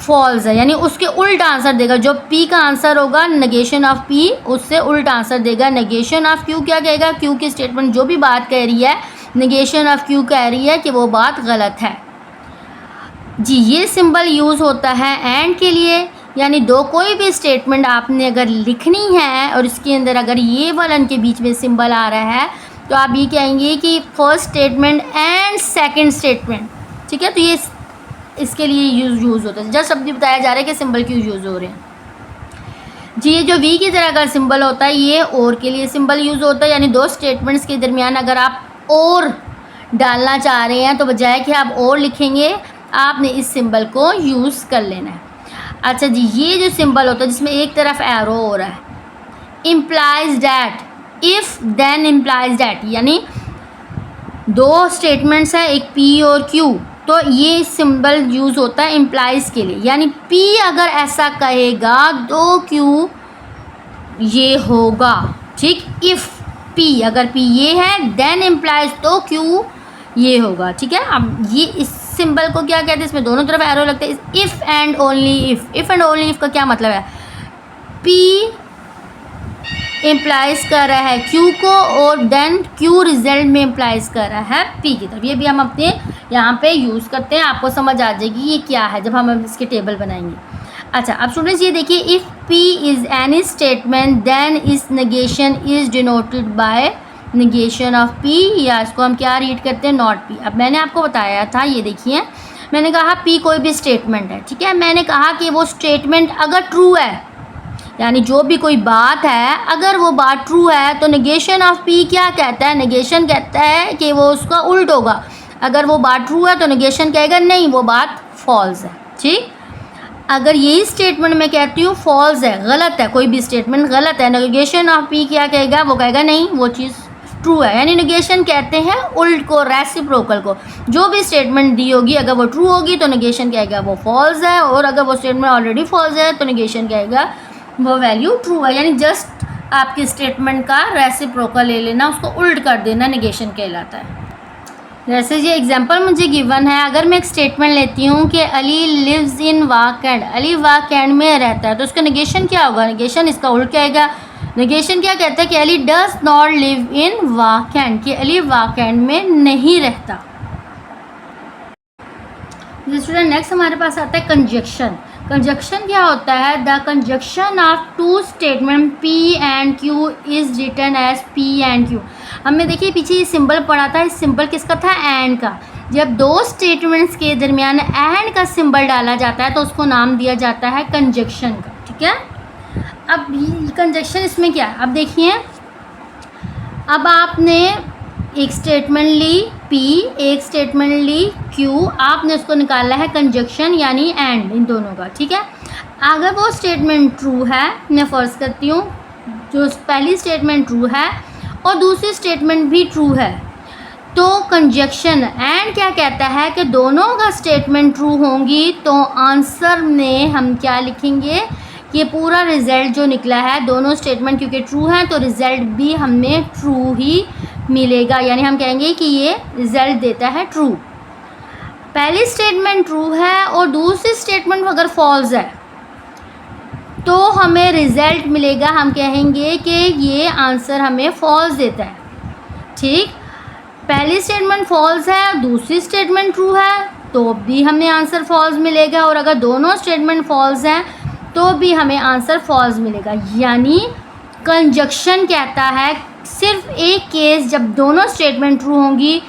फॉल्स है, यानी उसके उल्टा आंसर देगा। जो P का आंसर होगा नेगेशन ऑफ P, उससे उल्टा आंसर देगा नेगेशन ऑफ Q। क्या कहेगा, Q की स्टेटमेंट जो भी बात कह रही है नेगेशन ऑफ Q कह रही है कि वो बात गलत है जी। ये सिंबल यूज़ होता है एंड के लिए, यानी दो कोई भी स्टेटमेंट आपने अगर लिखनी है और इसके अंदर अगर ये वालन के बीच में सिंबल आ रहा है तो आप ये कहेंगे कि first statement and second statement, ठीक है। तो ये इसके लिए यूज़ होता है, जस्ट शब्द बताया जा रहा है कि सिंबल क्यों यूज़ हो रहे हैं जी। ये जो V की तरह का सिंबल होता है ये और के लिए सिंबल यूज़ होता है, यानी दो स्टेटमेंट्स के दरमियान अगर आप और डालना चाह रहे हैं तो बजाय कि आप और लिखेंगे आपने इस सिंबल को यूज़ कर लेना है। अच्छा जी, ये जो सिंबल होता है जिसमें एक तरफ एरो हो रहा है, implies that, if then implies that, यानी दो स्टेटमेंट्स हैं एक P और Q, तो ये सिंबल यूज़ होता है इम्प्लाइज के लिए, यानी P अगर ऐसा कहेगा तो Q ये होगा, ठीक। इफ़ P अगर P ये है देन इम्प्लाइज तो Q ये होगा, ठीक है। अब ये इस सिंबल को क्या कहते हैं, इसमें दोनों तरफ एरो लगते हैं, if and only if. If and only if का क्या मतलब है, P इम्प्लाइज कर रहा है Q को और देन Q रिजल्ट में इम्प्लाइज कर रहा है P की तरफ। ये भी हम अपने यहाँ पे यूज़ करते हैं, आपको समझ आ जाएगी ये क्या है जब हम इसके टेबल बनाएंगे। अच्छा अब स्टूडेंट्स ये देखिए, if P is any statement then its negation is denoted by negation of P, या इसको हम क्या रीड करते हैं, नॉट P। अब मैंने आपको बताया था, ये देखिए मैंने कहा P कोई भी स्टेटमेंट है, ठीक है। मैंने कहा कि वो स्टेटमेंट अगर ट्रू है, यानी जो भी कोई बात है अगर वो बात ट्रू है तो नेगेशन ऑफ P क्या कहता है, नेगेशन कहता है कि वो उसका उल्ट होगा। अगर वो बात ट्रू है तो नेगेशन कहेगा नहीं वो बात फॉल्स है, ठीक। अगर यही स्टेटमेंट मैं कहती हूँ फॉल्स है, गलत है, कोई भी स्टेटमेंट गलत है, नेगेशन ऑफ पी क्या कहेगा, वो कहेगा नहीं वो चीज़ ट्रू है। यानी नेगेशन कहते हैं उल्ट को, रेसिप्रोकल को। जो भी स्टेटमेंट दी होगी अगर वो ट्रू होगी तो नेगेशन कहेगा वो फॉल्स है, और अगर वो स्टेटमेंट ऑलरेडी फॉल्स है तो नेगेशन कहेगा वो वैल्यू ट्रू है। यानी जस्ट आपके स्टेटमेंट का रेसिप्रोकल ले लेना, उसको उल्ट कर देना, नेगेशन कहलाता है। जैसे ये एग्जांपल मुझे गिवन है, अगर मैं एक स्टेटमेंट लेती हूँ कि अली लिव्स इन वाकैंड, अली वाकैंड में रहता है, तो उसका नेगेशन क्या होगा, नेगेशन इसका उल्ट आएगा। नेगेशन क्या कहता है कि Ali does not live in Wakanda, कि अली वाकैंड में नहीं रहता। स्टूडेंट नेक्स्ट हमारे पास आता है कंजक्शन। कंजक्शन क्या होता है, the conjunction of two statement P and Q is written as P and Q। हमने देखिए पीछे ये सिंबल पढ़ा था, इस सिंबल किसका था, एंड का। जब दो स्टेटमेंट्स के दरमियान एंड का सिंबल डाला जाता है तो उसको नाम दिया जाता है कंजक्शन का, ठीक है। अब कंजक्शन इसमें क्या है, अब देखिए, अब आपने एक स्टेटमेंट ली P, एक स्टेटमेंट ली Q, आपने उसको निकाला है कंजक्शन यानी एंड इन दोनों का, ठीक है। अगर वो स्टेटमेंट ट्रू है, मैं फर्ज करती हूँ जो पहली स्टेटमेंट ट्रू है और दूसरी स्टेटमेंट भी ट्रू है, तो कंजक्शन एंड क्या कहता है कि दोनों का स्टेटमेंट ट्रू होंगी तो आंसर में हम क्या लिखेंगे, ये पूरा रिज़ल्ट जो निकला है, दोनों स्टेटमेंट क्योंकि ट्रू हैं तो रिज़ल्ट भी हमें ट्रू ही मिलेगा। यानी हम कहेंगे कि ये रिज़ल्ट देता है ट्रू। पहली स्टेटमेंट ट्रू है और दूसरी स्टेटमेंट अगर फॉल्स है तो हमें रिज़ल्ट मिलेगा, हम कहेंगे कि ये आंसर हमें फॉल्स देता है, ठीक। पहली स्टेटमेंट फॉल्स है, दूसरी स्टेटमेंट ट्रू है तो भी हमें आंसर फॉल्स मिलेगा, और अगर दोनों स्टेटमेंट फॉल्स हैं तो भी हमें आंसर फॉल्स मिलेगा। यानी कंजक्शन कहता है सिर्फ एक केस जब दोनों स्टेटमेंट ट्रू होंगी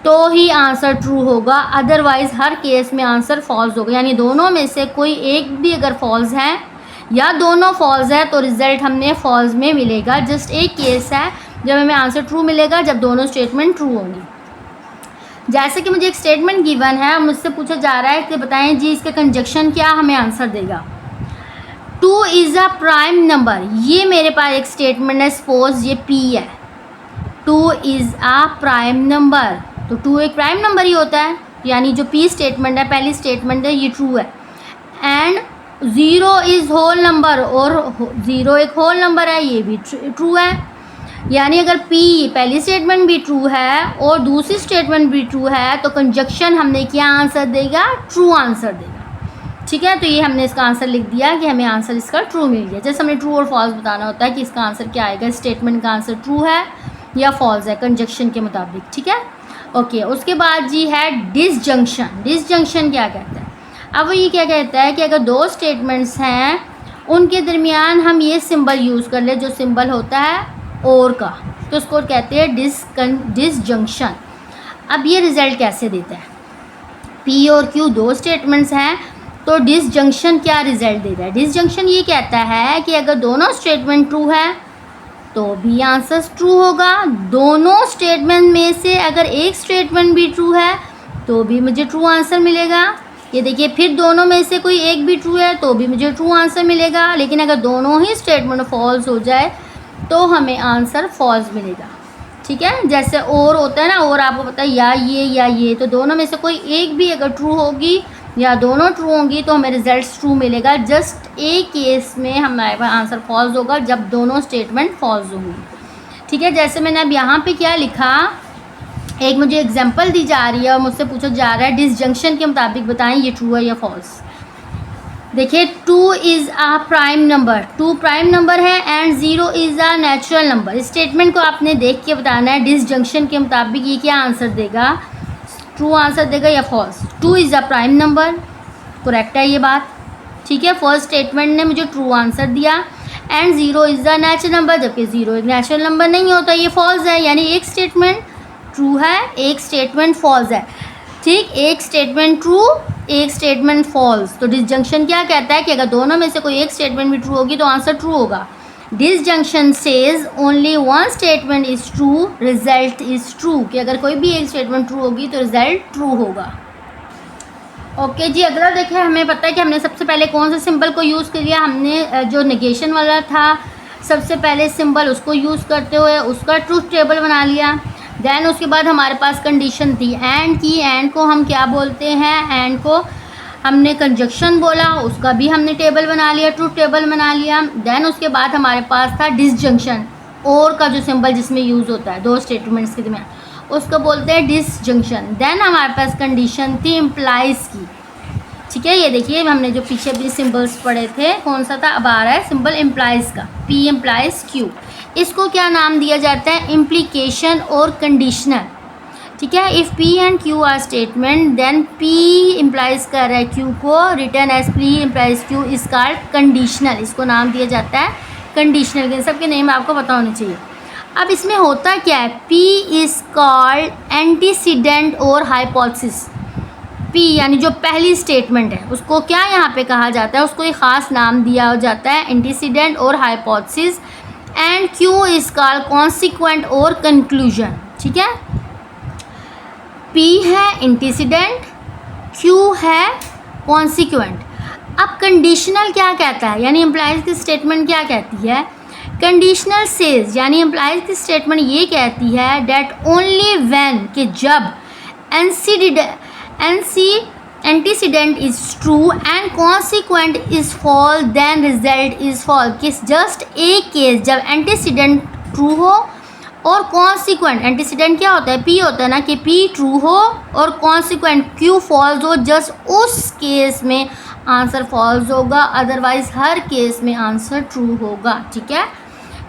तो ही आंसर ट्रू होगा, अदरवाइज़ हर केस में आंसर फॉल्स होगा। यानी दोनों में से कोई एक भी अगर फॉल्स है या दोनों फॉल्स है तो रिज़ल्ट हमें फॉल्स में मिलेगा। जस्ट एक केस है जब हमें आंसर ट्रू मिलेगा जब दोनों स्टेटमेंट ट्रू होंगी। जैसे कि मुझे एक स्टेटमेंट गिवन है, मुझसे पूछा जा रहा है कि बताएं जी इसका कंजक्शन क्या हमें आंसर देगा। 2 इज़ अ प्राइम नंबर, ये मेरे पास एक स्टेटमेंट है, सपोज ये P है, 2 इज़ अ प्राइम नंबर, तो 2 एक प्राइम नंबर ही होता है। यानी जो P स्टेटमेंट है, पहली स्टेटमेंट है, ये ट्रू है। एंड 0 इज़ होल नंबर, और 0 एक होल नंबर है, ये भी ट्रू है। यानी अगर P पहली स्टेटमेंट भी ट्रू है और दूसरी स्टेटमेंट भी ट्रू है तो कंजक्शन हमने क्या आंसर देगा, ट्रू आंसर देगा, ठीक है। तो ये हमने इसका आंसर लिख दिया कि हमें आंसर इसका ट्रू मिल गया। जैसे हमें ट्रू और फॉल्स बताना होता है कि इसका आंसर क्या आएगा, स्टेटमेंट का आंसर ट्रू है या फॉल्स है कंजक्शन के मुताबिक, ठीक है। ओके, उसके बाद जी है डिसजंक्शन। डिसजंक्शन क्या कहता है, अब वो ये क्या कहता है कि अगर दो स्टेटमेंट्स हैं उनके दरमियान हम ये सिंबल यूज़ कर ले जो सिंबल होता है और का, तो उसको कहते हैं डिसजंक्शन। अब ये रिज़ल्ट कैसे देता है, P और Q दो स्टेटमेंट्स हैं तो डिसजंक्शन क्या रिज़ल्ट देता है। डिसजंक्शन ये कहता है कि अगर दोनों स्टेटमेंट ट्रू है तो भी आंसर ट्रू होगा, दोनों स्टेटमेंट में से अगर एक स्टेटमेंट भी ट्रू है तो भी मुझे ट्रू आंसर मिलेगा। ये देखिए, फिर दोनों में से कोई एक भी ट्रू है तो भी मुझे ट्रू आंसर मिलेगा, लेकिन अगर दोनों ही स्टेटमेंट फॉल्स हो जाए तो हमें आंसर फॉल्स मिलेगा, ठीक है। जैसे और होता है ना, और आपको पता है या ये, तो दोनों में से कोई एक भी अगर ट्रू होगी या दोनों ट्रू होंगी तो हमें रिजल्ट ट्रू मिलेगा। जस्ट एक केस में हमारे पास आंसर फॉल्स होगा जब दोनों स्टेटमेंट फॉल्स होंगी, ठीक है। जैसे मैंने अब यहाँ पे क्या लिखा, एक मुझे एग्जांपल दी जा रही है और मुझसे पूछा जा रहा है डिसजंक्शन के मुताबिक बताएं ये ट्रू है या फॉल्स। देखिए, 2 is a prime number, 2 prime number है and 0 is a natural number. इस स्टेटमेंट को आपने देख के बताना है डिसजंक्शन के मुताबिक ये क्या आंसर देगा, ट्रू आंसर देगा या false. 2 is a prime number, correct है ये बात, ठीक है। फर्स्ट स्टेटमेंट ने मुझे ट्रू आंसर दिया। And 0 is a natural number, जबकि 0 एक नेचुरल नंबर नहीं होता, ये फॉल्स है। यानी एक स्टेटमेंट ट्रू है, एक स्टेटमेंट फॉल्स है, ठीक। एक स्टेटमेंट ट्रू, एक स्टेटमेंट फॉल्स। तो डिसजंक्शन क्या कहता है कि अगर दोनों में से कोई एक स्टेटमेंट भी ट्रू होगी तो आंसर ट्रू होगा। Disjunction says only one statement is true, result is true, कि अगर कोई भी एक स्टेटमेंट ट्रू होगी तो रिजल्ट ट्रू होगा। ओके जी, अगला देखिए, हमें पता है कि हमने सबसे पहले कौन से सिंबल को यूज़ किया। हमने जो नेगेशन वाला था सबसे पहले सिंबल, उसको यूज़ करते हुए उसका ट्रूथ टेबल बना लिया। देन उसके बाद हमारे पास कंडीशन थी एंड की। एंड को हम क्या बोलते हैं, एंड को हमने कंजक्शन बोला, उसका भी हमने टेबल बना लिया, ट्रूथ टेबल बना लिया। देन उसके बाद हमारे पास था डिसजंक्शन, और का जो सिंबल जिसमें यूज़ होता है दो स्टेटमेंट्स के दरमियान, उसको बोलते हैं डिसजंक्शन। देन हमारे पास कंडीशन थी इम्प्लाइज की। ठीक है, ये देखिए हमने जो पीछे भी सिंबल्स पढ़े थे, कौन सा था, अब आ रहा है सिंबल इम्प्लाइज का, पी इम्प्लाइज क्यू। इसको क्या नाम दिया जाता है, इम्प्लीकेशन और कंडीशनल। ठीक है, if P and Q are statement then P implies कर रहा है क्यू को, written as P implies Q is called conditional. इसको नाम दिया जाता है कंडीशनल के। सबके नेम आपको पता होने चाहिए। अब इसमें होता क्या है, P इज़ कॉल्ड एंटीसीडेंट और हाइपोथेसिस। P यानी जो पहली स्टेटमेंट है उसको क्या यहाँ पे कहा जाता है, उसको एक ख़ास नाम दिया जाता है एंटीसीडेंट और hypothesis. And Q is called consequent और कंक्लूजन। ठीक है, P है एंटीसीडेंट, Q है कॉन्सिक्वेंट। अब कंडीशनल क्या कहता है, यानी इम्प्लाइज की स्टेटमेंट क्या कहती है, कंडीशनल सेज यानी इम्प्लाइज की स्टेटमेंट ये कहती है डैट ओनली व्हेन, कि जब antecedent is true and consequent is false then result is false. कि जस्ट एक केस जब एंटीसीडेंट ट्रू हो और कॉन्सिक्वेंट, एंटीसीडेंट क्या होता है, P होता है ना, कि P ट्रू हो और कॉन्सिक्वेंट Q फॉल्स हो, जस्ट उस केस में आंसर फॉल्स होगा, अदरवाइज हर केस में आंसर ट्रू होगा। ठीक है,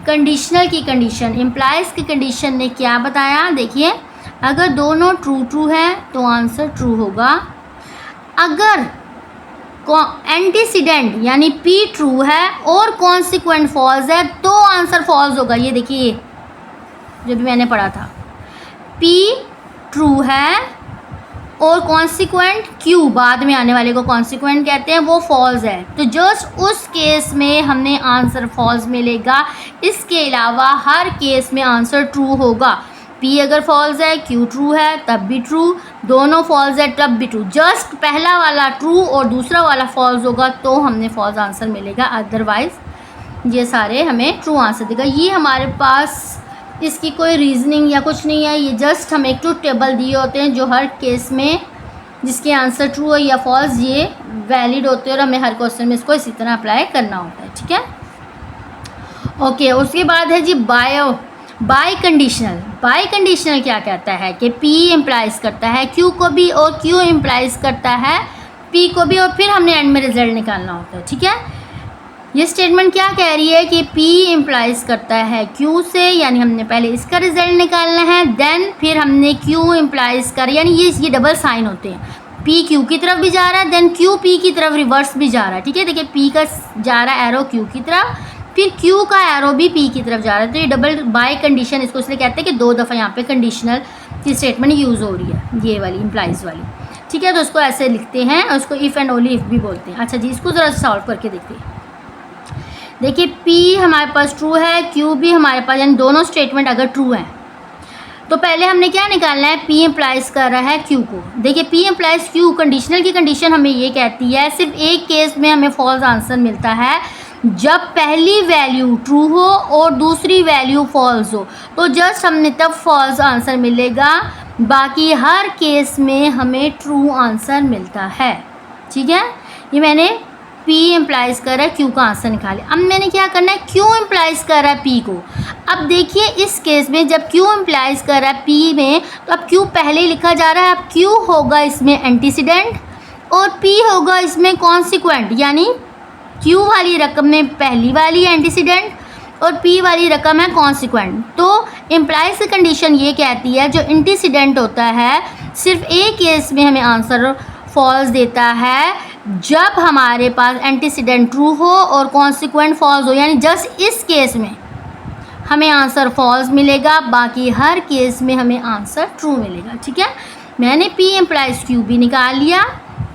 कंडीशनल की कंडीशन, इम्प्लाइज की कंडीशन ने क्या बताया, देखिए अगर दोनों ट्रू है तो आंसर ट्रू होगा। अगर एंटीसीडेंट यानी P ट्रू है और कॉन्सिक्वेंट फॉल्स है तो आंसर फॉल्स होगा। ये देखिए जो भी मैंने पढ़ा था, P ट्रू है और कॉन्सिक्वेंट Q, बाद में आने वाले को कॉन्सिक्वेंट कहते हैं, वो फॉल्स है, तो जस्ट उस केस में हमने आंसर फॉल्स मिलेगा। इसके अलावा हर केस में आंसर ट्रू होगा। P अगर फॉल्स है, Q ट्रू है तब भी ट्रू, दोनों फॉल्स है तब भी ट्रू। जस्ट पहला वाला ट्रू और दूसरा वाला फॉल्स होगा तो हमने फॉल्स आंसर मिलेगा, अदरवाइज ये सारे हमें ट्रू आंसर देगा। ये हमारे पास इसकी कोई रीजनिंग या कुछ नहीं है, ये जस्ट हम एक ट्रूथ टेबल दिए होते हैं जो हर केस में जिसके आंसर ट्रू है या फॉल्स ये वैलिड होते हैं और हमें हर क्वेश्चन में इसको इसी तरह अप्लाई करना होता है। ठीक है, ओके। उसके बाद है जी बाय कंडीशनल। बाय कंडीशनल क्या कहता है कि P इम्प्लाइज करता है Q को भी और Q इम्प्लाइज करता है P को भी, और फिर हमने एंड में रिजल्ट निकालना होता है। ठीक है, ये स्टेटमेंट क्या कह रही है कि P इम्प्लाइज करता है Q से, यानी हमने पहले इसका रिजल्ट निकालना है, देन फिर हमने Q इम्प्लाइज कर, यानी ये डबल साइन होते हैं, P Q की तरफ भी जा रहा है, देन Q P की तरफ रिवर्स भी जा रहा है। ठीक है, देखिए P का जा रहा है एरो Q की तरफ, फिर Q का एरो भी P की तरफ जा रहा है, तो ये डबल बाय कंडीशन इसको इसलिए कहते हैं कि दो दफ़ा यहाँ पे कंडीशनल की स्टेटमेंट यूज़ हो रही है, ये वाली इम्प्लाइज वाली। ठीक है, तो उसको ऐसे लिखते हैं और उसको इफ़ एंड ओनली इफ़ भी बोलते हैं। अच्छा जी, इसको ज़रा सॉल्व करके देखते हैं। देखिए P हमारे पास ट्रू है, Q भी हमारे पास, यानी दोनों स्टेटमेंट अगर ट्रू हैं तो पहले हमने क्या निकालना है, P इम्प्लाइज कर रहा है Q को। देखिए P इम्प्लाइज Q, कंडीशनल की कंडीशन हमें ये कहती है सिर्फ एक केस में हमें फॉल्स आंसर मिलता है, जब पहली वैल्यू ट्रू हो और दूसरी वैल्यू फॉल्स हो, तो जस्ट हमने तब फॉल्स आंसर मिलेगा, बाकी हर केस में हमें ट्रू आंसर मिलता है। ठीक है, ये मैंने P इम्प्लाइज कर रहा है Q का आंसर निकाले। अब मैंने क्या करना है, Q इम्प्लाइज कर रहा है P को। अब देखिए इस केस में जब Q इम्प्लाइज कर रहा है P में, तो अब Q पहले लिखा जा रहा है, अब Q होगा इसमें एंटीसीडेंट और P होगा इसमें कॉन्सिक्वेंट, यानी Q वाली रकम में पहली वाली एंटीसीडेंट और P वाली रकम है कॉन्सिक्वेंट। तो इम्प्लाइज की कंडीशन ये कहती है जो एंटीसीडेंट होता है सिर्फ एक केस में हमें आंसर फॉल्स देता है, जब हमारे पास एंटीसीडेंट ट्रू हो और कॉन्सिक्वेंट फॉल्स हो, यानी जस्ट इस केस में हमें आंसर फॉल्स मिलेगा, बाकी हर केस में हमें आंसर ट्रू मिलेगा। ठीक है, मैंने P इम्प्लाइज Q भी निकाल लिया,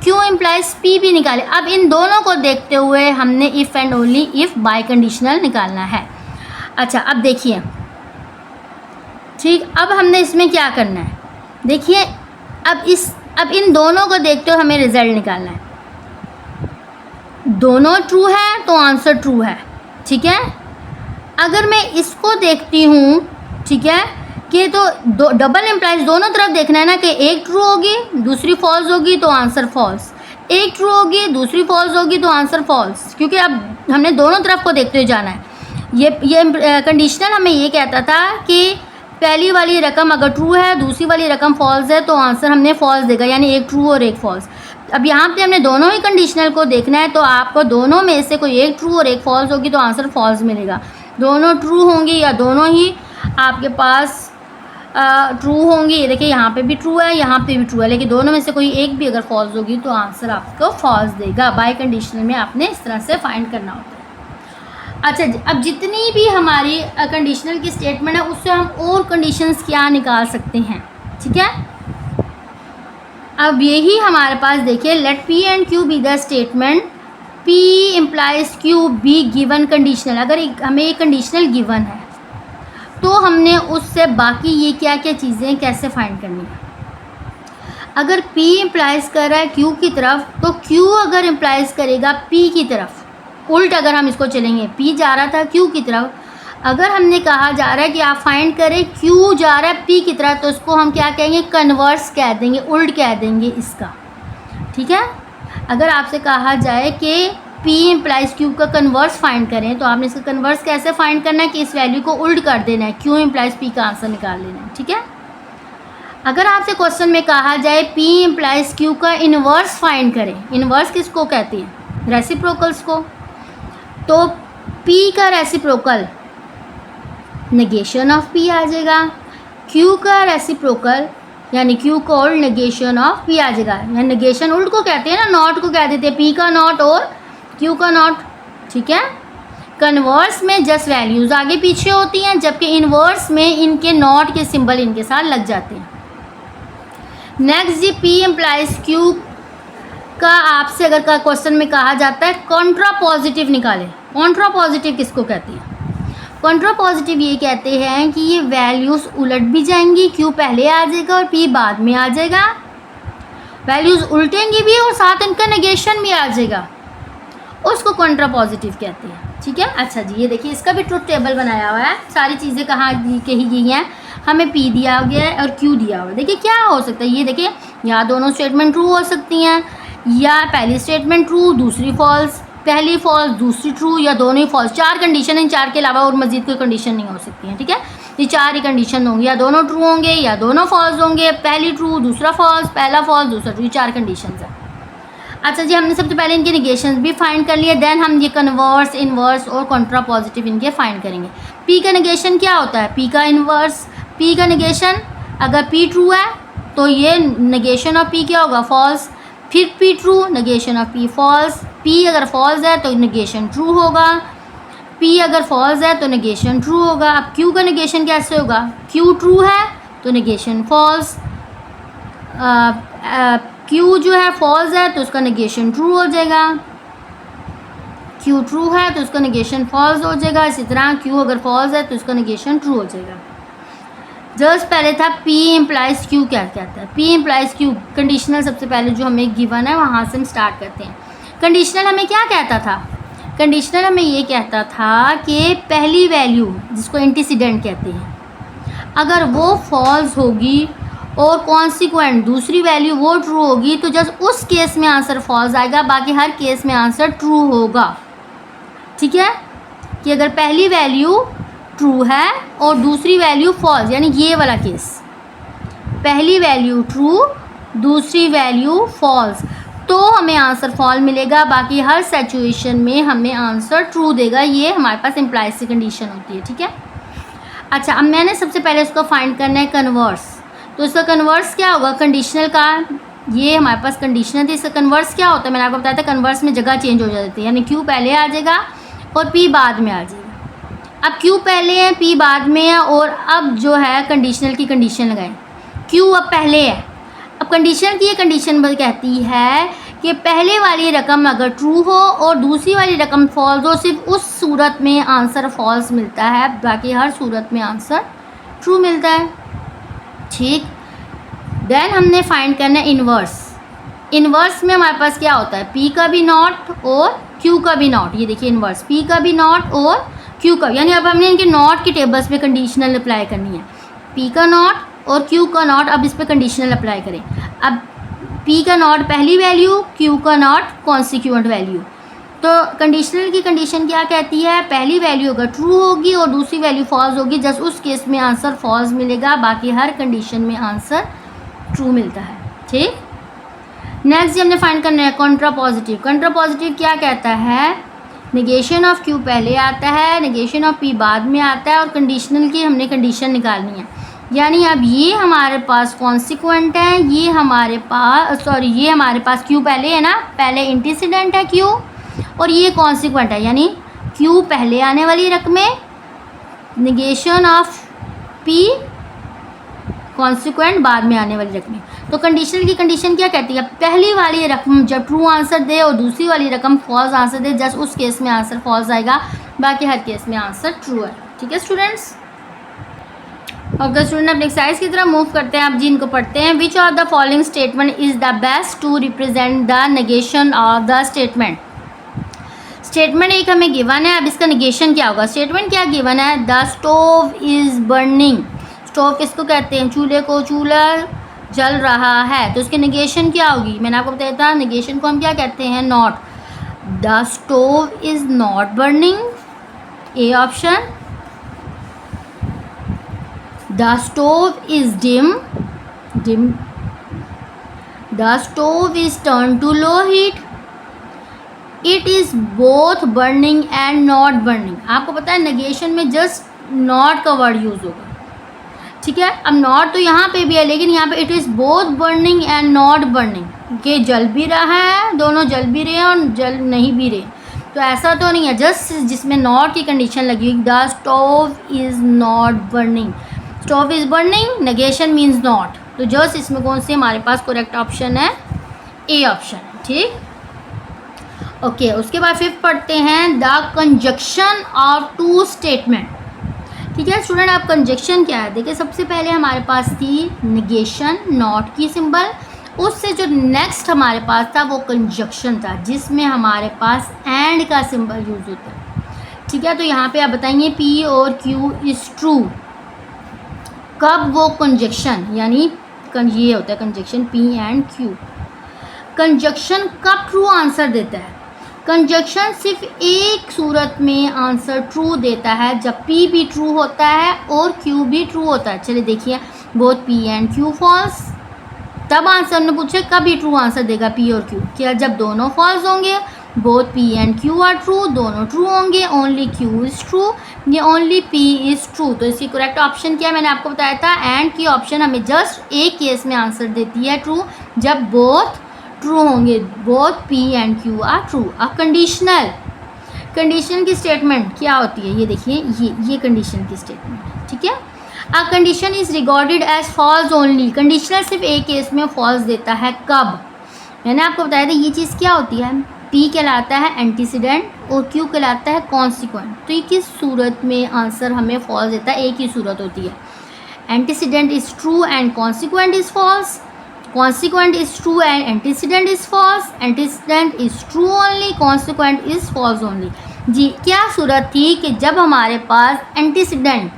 Q इम्प्लाइज P भी निकाले। अब इन दोनों को देखते हुए हमने if and only if bye conditional निकालना है। अच्छा, अब देखिए, ठीक, अब हमने इसमें क्या करना है, देखिए अब इस अब इन दोनों को देखते हो हमें रिजल्ट निकालना है। दोनों ट्रू है तो आंसर ट्रू है, ठीक है। अगर मैं इसको देखती हूँ, ठीक है, कि तो डबल इम्प्लाइज दोनों तरफ देखना है ना, कि एक ट्रू होगी दूसरी फॉल्स होगी तो आंसर फॉल्स, एक ट्रू होगी दूसरी फॉल्स होगी तो आंसर फॉल्स, क्योंकि अब हमने दोनों तरफ को देखते हुए जाना है। ये कंडीशनल हमें ये कहता था कि पहली वाली रकम अगर ट्रू है दूसरी वाली रकम फॉल्स है तो आंसर हमने फॉल्स देगा, यानी एक ट्रू और एक फॉल्स। अब यहाँ पे हमने दोनों ही कंडीशनल को देखना है, तो आपको दोनों में से कोई एक ट्रू और एक फॉल्स होगी तो आंसर फॉल्स मिलेगा। दोनों ट्रू होंगी या दोनों ही आपके पास ट्रू होंगी, ये देखिए यहाँ पे भी ट्रू है यहाँ पे भी ट्रू है, लेकिन दोनों में से कोई एक भी अगर फॉल्स होगी तो आंसर आपको फॉल्स देगा। बाय कंडीशनल में आपने इस तरह से फाइंड करना होता है। अच्छा, अब जितनी भी हमारी कंडीशनल की स्टेटमेंट है उससे हम और कंडीशंस क्या निकाल सकते हैं, ठीक है। अब यही हमारे पास देखिए, let P and Q be the statement P implies Q be given conditional. अगर हमें एक कंडीशनल गिवन है तो हमने उससे बाकी ये क्या क्या चीज़ें कैसे फाइंड करनी है। अगर P इम्प्लाइज कर रहा है Q की तरफ तो Q अगर इम्प्लाइज करेगा P की तरफ, उल्ट अगर हम इसको चलेंगे, P जा रहा था Q की तरफ, अगर हमने कहा जा रहा है कि आप फाइंड करें Q जा रहा है P की तरफ, तो इसको हम क्या कहेंगे, कन्वर्स कह देंगे, उल्ट कह देंगे इसका, ठीक है। अगर आपसे कहा जाए कि P इम्प्लाइज Q का कन्वर्स फाइंड करें तो आपने इसका कन्वर्स कैसे फाइंड करना है कि इस वैल्यू को उल्ट कर देना है, Q इम्प्लाइज P का आंसर निकाल लेना है, ठीक है। अगर आपसे क्वेश्चन में कहा जाए P इम्प्लाइज Q का इन्वर्स फाइंड करें, इन्वर्स किसको कहते हैं, रेसिप्रोकल्स को, तो P का रेसिप्रोकल नेगेशन ऑफ P आ जाएगा, Q का रेसिप्रोकल यानी Q का उल्ट नेगेशन ऑफ P आ जाएगा। या नेगेशन उल्ट को कहते हैं ना, नॉट को कह देते हैं, P का नॉट और Q का नॉट, ठीक है। कन्वर्स में जस्ट वैल्यूज़ आगे पीछे होती हैं, जबकि इन्वर्स में इनके नॉट के सिंबल इनके साथ लग जाते हैं। नेक्स्ट जी, P इम्प्लाइज Q का आपसे अगर का क्वेश्चन में कहा जाता है कॉन्ट्रा पॉजिटिव निकालें। कॉन्ट्रा पॉजिटिव किसको कहती है, कॉन्ट्रा पॉजिटिव ये कहते हैं कि ये वैल्यूज़ उलट भी जाएंगी, Q पहले आ जाएगा और P बाद में आ जाएगा, वैल्यूज़ उल्टेंगी भी और साथ इनका नेगेशन भी आ जाएगा, उसको कॉन्ट्रा पॉजिटिव कहते हैं, ठीक है। अच्छा जी, ये देखिए इसका भी ट्रुथ टेबल बनाया हुआ है, सारी चीज़ें कहाँ कही गई हैं, हमें P दिया गया है और Q दिया हुआ है। देखिए क्या हो सकता है, ये देखिए या दोनों स्टेटमेंट ट्रू हो सकती हैं, या पहली स्टेटमेंट ट्रू दूसरी फॉल्स, पहली फॉल्स दूसरी ट्रू, या दोनों ही फॉल्स। चार कंडीशन, इन चार के अलावा और मजीद कोई कंडीशन नहीं हो सकती है, ठीक है। ये चार ही कंडीशन होंगी, या दोनों ट्रू होंगे या दोनों फॉल्स होंगे, पहली ट्रू दूसरा फॉल्स, पहला फॉल्स दूसरा ट्रू, ये चार कंडीशन है। अच्छा जी, हमने सबसे पहले इनके निगेशंस भी फाइंड कर लिए, देन हम ये कन्वर्स, इन्वर्स और कॉन्ट्रा पॉजिटिव इनके फाइंड करेंगे। P का निगेशन क्या होता है, P का इन्वर्स, P का निगेशन अगर P ट्रू है तो ये निगेशन ऑफ P क्या होगा, फॉल्स, फिर P true negation of P false, P अगर फॉल्स है तो निगेशन ट्रू होगा, P अगर फॉल्स है तो निगेशन ट्रू होगा। अब Q का निगेशन कैसे होगा, Q ट्रू है तो निगेशन फॉल्स, Q जो है फॉल्स है तो उसका निगेशन ट्रू हो जाएगा, Q ट्रू है तो उसका निगेशन फॉल्स हो जाएगा। इसी तरह Q अगर फॉल्स है तो उसका निगेशन ट्रू हो जाएगा। जस्ट पहले था P इम्प्लाइज Q क्या कहता है, P इम्प्लाइज Q कंडीशनल सबसे पहले जो हमें गिवन है वहाँ से हम स्टार्ट करते हैं। कंडीशनल हमें क्या कहता था, कंडीशनल हमें ये कहता था कि पहली वैल्यू जिसको एंटीसीडेंट कहते हैं अगर वो फॉल्स होगी और कॉन्सिक्वेंट दूसरी वैल्यू वो ट्रू होगी तो जस्ट उस केस में आंसर फॉल्स आएगा, बाकी हर केस में आंसर ट्रू होगा, ठीक है। कि अगर पहली वैल्यू ट्रू है और दूसरी वैल्यू फॉल्स, यानी ये वाला केस, पहली वैल्यू ट्रू दूसरी वैल्यू फॉल्स, तो हमें आंसर फॉल्स मिलेगा, बाकी हर सिचुएशन में हमें आंसर ट्रू देगा। ये हमारे पास इम्प्लाइज की कंडीशन होती है, ठीक है। अच्छा, अब मैंने सबसे पहले उसको फाइंड करना है कन्वर्स, तो इसका कन्वर्स क्या होगा कंडीशनल का, ये हमारे पास कंडीशनल थी, इसका कन्वर्स क्या होता है, मैंने आपको बताया था कन्वर्स में जगह चेंज हो जाती है, यानी Q पहले आ जाएगा और P बाद में आ जाएगा। अब Q पहले है P बाद में है, और अब जो है कंडीशनल की कंडीशन लगाएं, Q अब पहले है। अब कंडीशनल की ये कंडीशन कहती है कि पहले वाली रकम अगर ट्रू हो और दूसरी वाली रकम फॉल्स हो, सिर्फ उस सूरत में आंसर फॉल्स मिलता है, बाकी हर सूरत में आंसर ट्रू मिलता है, ठीक। देन हमने फाइंड करना है इन्वर्स। इन्वर्स में हमारे पास क्या होता है, पी का भी नॉट और क्यू का भी नॉट। ये देखिए इन्वर्स, पी का भी नॉट और क्यू का, यानी अब हमने इनके नॉट की टेबल्स पे कंडीशनल अप्लाई करनी है। पी का नॉट और क्यू का नॉट, अब इस पर कंडीशनल अप्लाई करें। अब पी का नॉट पहली वैल्यू, क्यू का नॉट कॉन्सिक्वेंट वैल्यू। तो कंडीशनल की कंडीशन क्या कहती है, पहली वैल्यू अगर ट्रू होगी और दूसरी वैल्यू फॉल्स होगी, जस्ट उस केस में आंसर फॉल्स मिलेगा, बाकी हर कंडीशन में आंसर ट्रू मिलता है। ठीक, नेक्स्ट हमने फाइंड करना है कॉन्ट्रा पॉजिटिव। कॉन्ट्रा पॉजिटिव क्या कहता है, नेगेशन ऑफ क्यू पहले आता है, नेगेशन ऑफ पी बाद में आता है, और कंडीशनल की हमने कंडीशन निकालनी है। यानी अब ये हमारे पास कॉन्सिक्वेंट है, ये हमारे पास क्यू पहले है ना, पहले एंटीसीडेंट है क्यू, और ये कॉन्सिक्वेंट है, यानी क्यू पहले आने वाली रकमें, नेगेशन ऑफ पी कॉन्सिक्वेंट बाद में आने वाली रकमें। तो कंडीशनल की कंडीशन क्या कहती है, पहली वाली रकम जब ट्रू आंसर दे और दूसरी वाली रकम फॉल्स आंसर दे, जस्ट उस केस में आंसर फॉल्स आएगा, बाकी हर केस में आंसर ट्रू है। ठीक है स्टूडेंट्स, ओके स्टूडेंट अपने एक्सरसाइज की तरफ मूव करते हैं। आप जी इनको पढ़ते हैं। Which of the following statement is the best to represent the negation of the statement. Statement एक हमें गिवन है, अब इसका नेगेशन क्या होगा। स्टेटमेंट क्या गिवन है, the stove is burning. Stove किसको कहते हैं, चूल्हे को, चूल्हा जल रहा है, तो उसकी नेगेशन क्या होगी, मैंने आपको बताया था नेगेशन को हम क्या कहते हैं, not. The stove is not burning, A option. The stove is dim, dim. The stove is turn to low heat, it is both burning and not burning. आपको पता है नेगेशन में जस्ट नॉट का वर्ड यूज़ होगा, ठीक है। अब not तो यहाँ पे भी है, लेकिन यहाँ पे it is both burning and not burning, के जल भी रहा है, दोनों जल भी रहे हैं और जल नहीं भी रहे, तो ऐसा तो नहीं है। जस्ट जिसमें नॉट की कंडीशन लगी हुई, the stove is not burning, stove is burning, negation means not, तो जस्ट इसमें कौन से हमारे पास करेक्ट ऑप्शन है, ए ऑप्शन। ठीक, ओके उसके बाद फिफ्थ पढ़ते हैं the conjunction of two statement. ठीक है स्टूडेंट, आप कंजक्शन क्या है, देखिए सबसे पहले हमारे पास थी नेगेशन नॉट की सिंबल, उससे जो नेक्स्ट हमारे पास था वो कंजक्शन था, जिसमें हमारे पास एंड का सिंबल यूज होता है। ठीक है, तो यहाँ पे आप बताइए पी और क्यू इज़ ट्रू, कब वो कंजक्शन, यानी ये होता है conjunction P and Q. Conjunction कब ट्रू आंसर देता है, कंजक्शन सिर्फ एक सूरत में आंसर ट्रू देता है, जब P भी ट्रू होता है और Q भी ट्रू होता है। चलिए देखिए, both P and Q false, तब आंसर ने पूछे कब ही ट्रू आंसर देगा P और Q, क्या जब दोनों फॉल्स होंगे, both P and Q are true, दोनों ट्रू होंगे, ओनली Q इज़ ट्रू, ये ओनली P इज़ ट्रू। तो इसकी करेक्ट ऑप्शन क्या है, मैंने आपको बताया था एंड की ऑप्शन हमें जस्ट एक केस में आंसर देती है ट्रू, जब बोथ ट्रू होंगे, both P and Q are true. अब कंडीशनल, कंडीशन की स्टेटमेंट क्या होती है, ये देखिए ये कंडीशन की स्टेटमेंट। ठीक है, a condition is recorded as false only, conditional सिर्फ एक केस में फॉल्स देता है, कब, मैंने आपको बताया था ये चीज़ क्या होती है, P कहलाता है एंटीसीडेंट और Q कहलाता है कॉन्सिक्वेंट। तो ये किस सूरत में आंसर हमें फॉल्स देता है, एक ही सूरत होती है, antecedent is true and consequent is false, consequent is true and antecedent is false, antecedent is true only, consequent is false only। जी क्या सूरत थी कि जब हमारे पास एंटीसीडेंट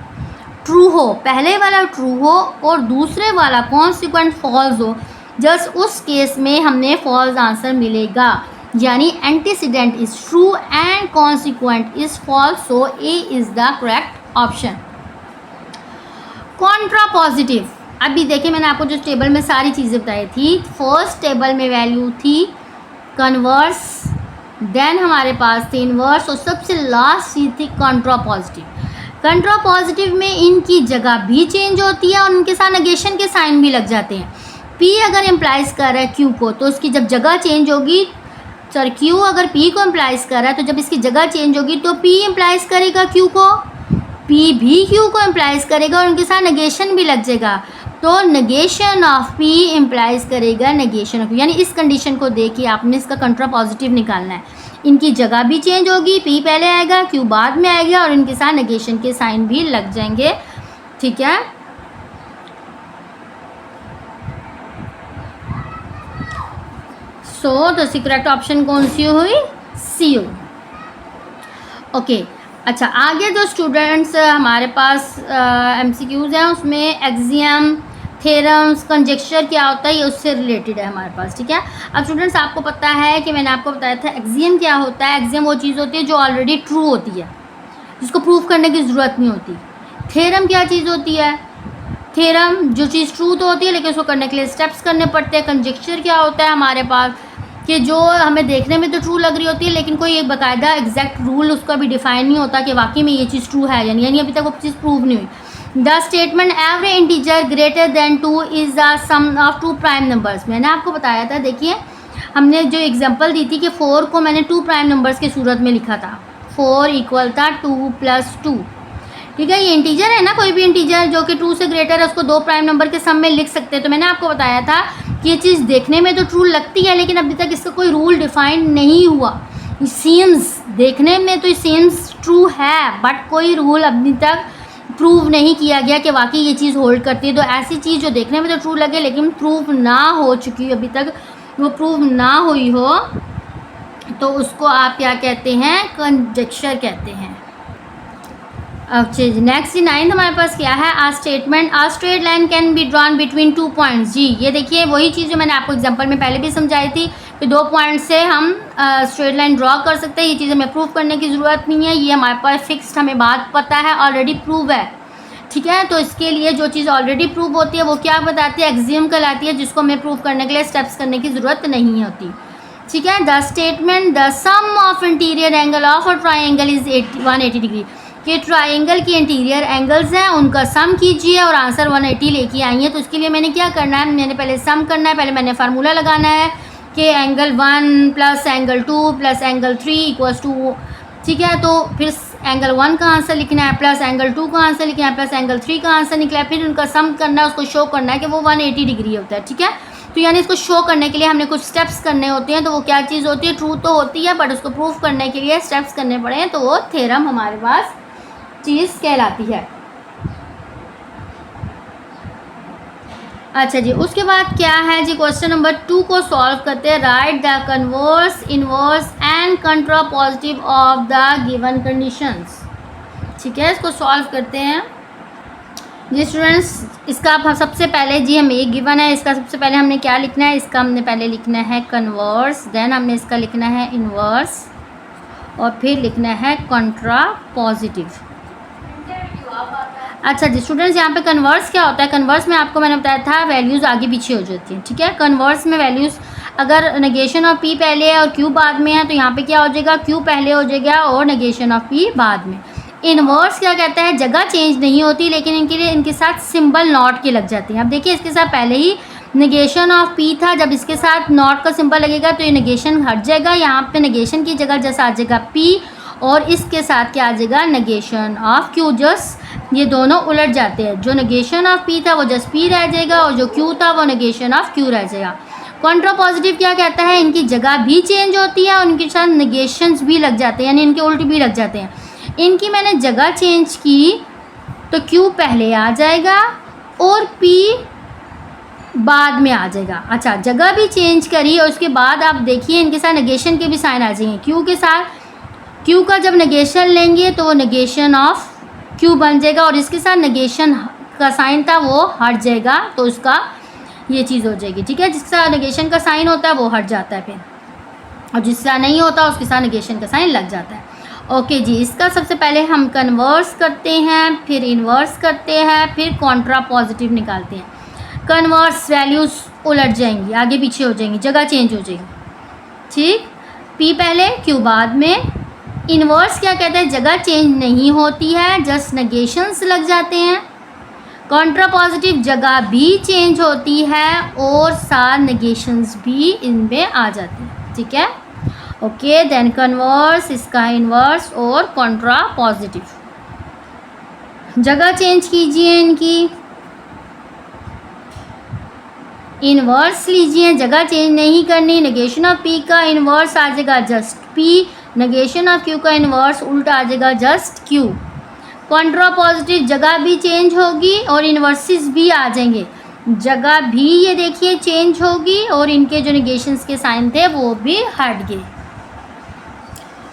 ट्रू हो, पहले वाला ट्रू हो और दूसरे वाला कॉन्सिक्वेंट फॉल्स हो, जस्ट उस केस में हमने फॉल्स आंसर मिलेगा, यानी antecedent is true and consequent is false, so A is the correct option. Contrapositive, अभी देखिए मैंने आपको जो टेबल में सारी चीज़ें बताई थी, फर्स्ट टेबल में वैल्यू थी कन्वर्स, देन हमारे पास थी इन्वर्स और सबसे लास्ट चीज़ थी कॉन्ट्रा पॉजिटिव। कॉन्ट्रा पॉजिटिव में इनकी जगह भी चेंज होती है और उनके साथ नेगेशन के साइन भी लग जाते हैं। P अगर इम्प्लाइज कर रहा है Q को, तो उसकी जब जगह चेंज होगी, सर Q अगर P को इम्प्लाइज कर रहा है, तो जब इसकी जगह चेंज होगी तो P इम्प्लाइज करेगा Q को, P भी Q को इम्प्लाइज करेगा और उनके साथ नेगेशन भी लग जाएगा, तो नेगेशन ऑफ P इम्प्लाइज करेगा नेगेशन ऑफ, यानी इस कंडीशन को देखिए आपने इसका कंट्रा पॉजिटिव निकालना है। इनकी जगह भी चेंज होगी, P पहले आएगा, Q बाद में आएगा और इनके साथ नेगेशन के साइन भी लग जाएंगे। ठीक है, सो तो इसकी करेक्ट ऑप्शन कौन सी हुई? सी हुई। ओके, अच्छा आगे जो स्टूडेंट्स हमारे पास MCQs हैं उसमें एक्सियम, थेरम्स, कंजेक्चर क्या होता है ये उससे रिलेटेड है हमारे पास, ठीक है। अब स्टूडेंट्स आपको पता है कि मैंने आपको बताया था एक्सियम क्या होता है। एक्सियम वो चीज़ होती है जो ऑलरेडी ट्रू होती है, जिसको प्रूव करने की ज़रूरत नहीं होती। थेरम क्या चीज़ होती है? थेरम जो चीज़ ट्रू तो होती है लेकिन उसको करने के लिए स्टेप्स करने पड़ते हैं। कंजेक्चर क्या होता है हमारे पास कि जो हमें देखने में तो ट्रू लग रही होती है लेकिन कोई एक बाकायदा एग्जैक्ट रूल उसका भी डिफाइन नहीं होता कि वाकई में ये चीज़ ट्रू है यानी अभी तक वो चीज़ प्रूव नहीं हुई। The statement every integer greater than 2 is the sum of 2 prime numbers, मैंने आपको बताया था, देखिए हमने जो एग्जांपल दी थी कि 4 को मैंने 2 प्राइम नंबर्स की सूरत में लिखा था। 4 इक्वल था 2 + 2, ठीक है। ये इंटीजर है ना, कोई भी इंटीजर जो कि 2 से ग्रेटर है उसको 2 प्राइम नंबर के सम में लिख सकते हैं। तो मैंने आपको बताया था कि ये चीज़ देखने में तो ट्रू लगती है लेकिन अभी तक इसका कोई रूल डिफाइन नहीं हुआ। सीम्स देखने में तो सीम्स ट्रू है बट कोई रूल अभी तक प्रूव नहीं किया गया कि वाकई ये चीज़ होल्ड करती है। तो ऐसी चीज़ जो देखने में तो ट्रू लगे लेकिन प्रूव ना हो चुकी अभी तक वो प्रूव ना हुई हो तो उसको आप क्या कहते हैं? कंजेक्चर कहते हैं। अब चीज नेक्स्ट 9 हमारे पास क्या है? A statement a straight line can be drawn between 2 points. जी ये देखिए वही चीज़ जो मैंने आपको एग्जांपल में पहले भी समझाई थी कि 2 पॉइंट से हम स्ट्रेट लाइन ड्रॉ कर सकते हैं। ये चीज़ हमें प्रूव करने की ज़रूरत नहीं है, ये हमारे पास फिक्स्ड हमें बात पता है, ऑलरेडी प्रूव है, ठीक है। तो इसके लिए जो चीज़ ऑलरेडी प्रूव होती है वो क्या बताती है? एक्सियम कहलाती है, जिसको हमें प्रूव करने के लिए स्टेप्स करने की ज़रूरत नहीं होती, ठीक है। The statement the sum of interior angle of a triangle is 180 degree, कि ट्राइंगल की इंटीरियर एंगल्स हैं उनका सम कीजिए और आंसर 180 लेके आइए। तो उसके लिए मैंने क्या करना है? मैंने पहले सम करना है, पहले मैंने फार्मूला लगाना है कि एंगल 1 + एंगल 2 + एंगल 3 = 2, ठीक है। तो फिर एंगल 1 का आंसर लिखना है प्लस एंगल 2 का आंसर लिखना है प्लस एंगल 3 का आंसर निकला है, फिर उनका सम करना है, उसको शो करना है कि वो 180 डिग्री होता है, ठीक है। तो यानी इसको शो करने के लिए हमने कुछ स्टेप्स करने होते हैं। तो वो क्या चीज़ होती है? ट्रू तो होती है बट उसको प्रूव करने के लिए स्टेप्स करने पड़े हैं, तो वो थ्योरम हमारे पास चीज़ कहलाती है। अच्छा जी, उसके बाद क्या है जी? क्वेश्चन नंबर 2 को सॉल्व करते हैं। Write the converse, inverse and contrapositive of the given conditions, ठीक है। इसको सॉल्व करते हैं जी स्टूडेंट्स। इसका आप सबसे पहले जी हमें एक गिवन है, इसका सबसे पहले हमने क्या लिखना है? इसका हमने पहले लिखना है कन्वर्स, देन हमने इसका लिखना है इनवर्स और फिर लिखना है कंट्रापॉजिटिव। अच्छा जी स्टूडेंट्स, यहाँ पे कन्वर्स क्या होता है? कन्वर्स में आपको मैंने बताया था वैल्यूज़ आगे पीछे हो जाती हैं, ठीक है। कन्वर्स में वैल्यूज़ अगर नेगेशन ऑफ पी पहले है और क्यू बाद में है तो यहाँ पे क्या हो जाएगा? क्यू पहले हो जाएगा और नेगेशन ऑफ पी बाद में। इनवर्स क्या कहता है? जगह चेंज नहीं होती लेकिन इनके लिए इनके साथ सिंबल नॉट के लग जाते हैं। अब देखिए इसके साथ पहले ही नेगेशन ऑफ पी था, जब इसके साथ नॉट का सिंबल लगेगा तो ये नेगेशन हट जाएगा। यहाँ पे नेगेशन की जगह जैसा आ जाएगा पी और इसके साथ क्या आ जाएगा? Negation of Q. जस्ट ये दोनों उलट जाते हैं, जो नेगेशन ऑफ पी था वो जस्ट पी रह जाएगा और जो क्यू था वो नेगेशन ऑफ क्यू रह जाएगा। कॉन्ट्रापॉजिटिव क्या कहता है? इनकी जगह भी चेंज होती है और उनके साथ नेगेशंस भी लग जाते हैं, यानी इनके उल्ट भी लग जाते हैं। इनकी मैंने जगह चेंज की तो क्यू पहले आ जाएगा और पी बाद में आ जाएगा। अच्छा, जगह भी चेंज करी और उसके बाद आप देखिए इनके साथ नेगेशन के भी साइन आ जाएंगे। क्यू के साथ क्यू का जब नेगेशन लेंगे तो वो नेगेशन ऑफ क्यू बन जाएगा और इसके साथ नेगेशन का साइन था वो हट जाएगा, तो उसका ये चीज़ हो जाएगी, ठीक है। जिसके साथ नेगेशन का साइन होता है वो हट जाता है फिर, और जिसके साथ नहीं होता उसके साथ नेगेशन का साइन लग जाता है। ओके जी, इसका सबसे पहले हम कन्वर्स करते हैं, फिर इन्वर्स करते हैं, फिर कॉन्ट्रापॉजिटिव निकालते हैं। कन्वर्स वैल्यूज़ उलट जाएंगी, आगे पीछे हो जाएंगी, जगह चेंज हो जाएगी, ठीक। पी पहले क्यू बाद में। इन्वर्स क्या कहते हैं? जगह चेंज नहीं होती है, जस्ट नेगेशंस लग जाते हैं। कॉन्ट्रापॉजिटिव जगह भी चेंज होती है और साथ नेगेशंस भी इनमें आ जाते हैं, ठीक है। ओके, देन कन्वर्स, इसका इन्वर्स और कॉन्ट्रापॉजिटिव। जगह चेंज कीजिए इनकी, इन्वर्स लीजिए, जगह चेंज नहीं करनी। नेगेशन ऑफ पी का इन्वर्स आ जाएगा just P, negation of Q का इन्वर्स उल्टा आ जाएगा जस्ट क्यू। कॉन्ट्रापॉजिटिव जगह भी चेंज होगी और इन्वर्सिस भी आ जाएंगे। जगह भी ये देखिए चेंज होगी और इनके जो नेगेशंस के साइन थे वो भी हट गए।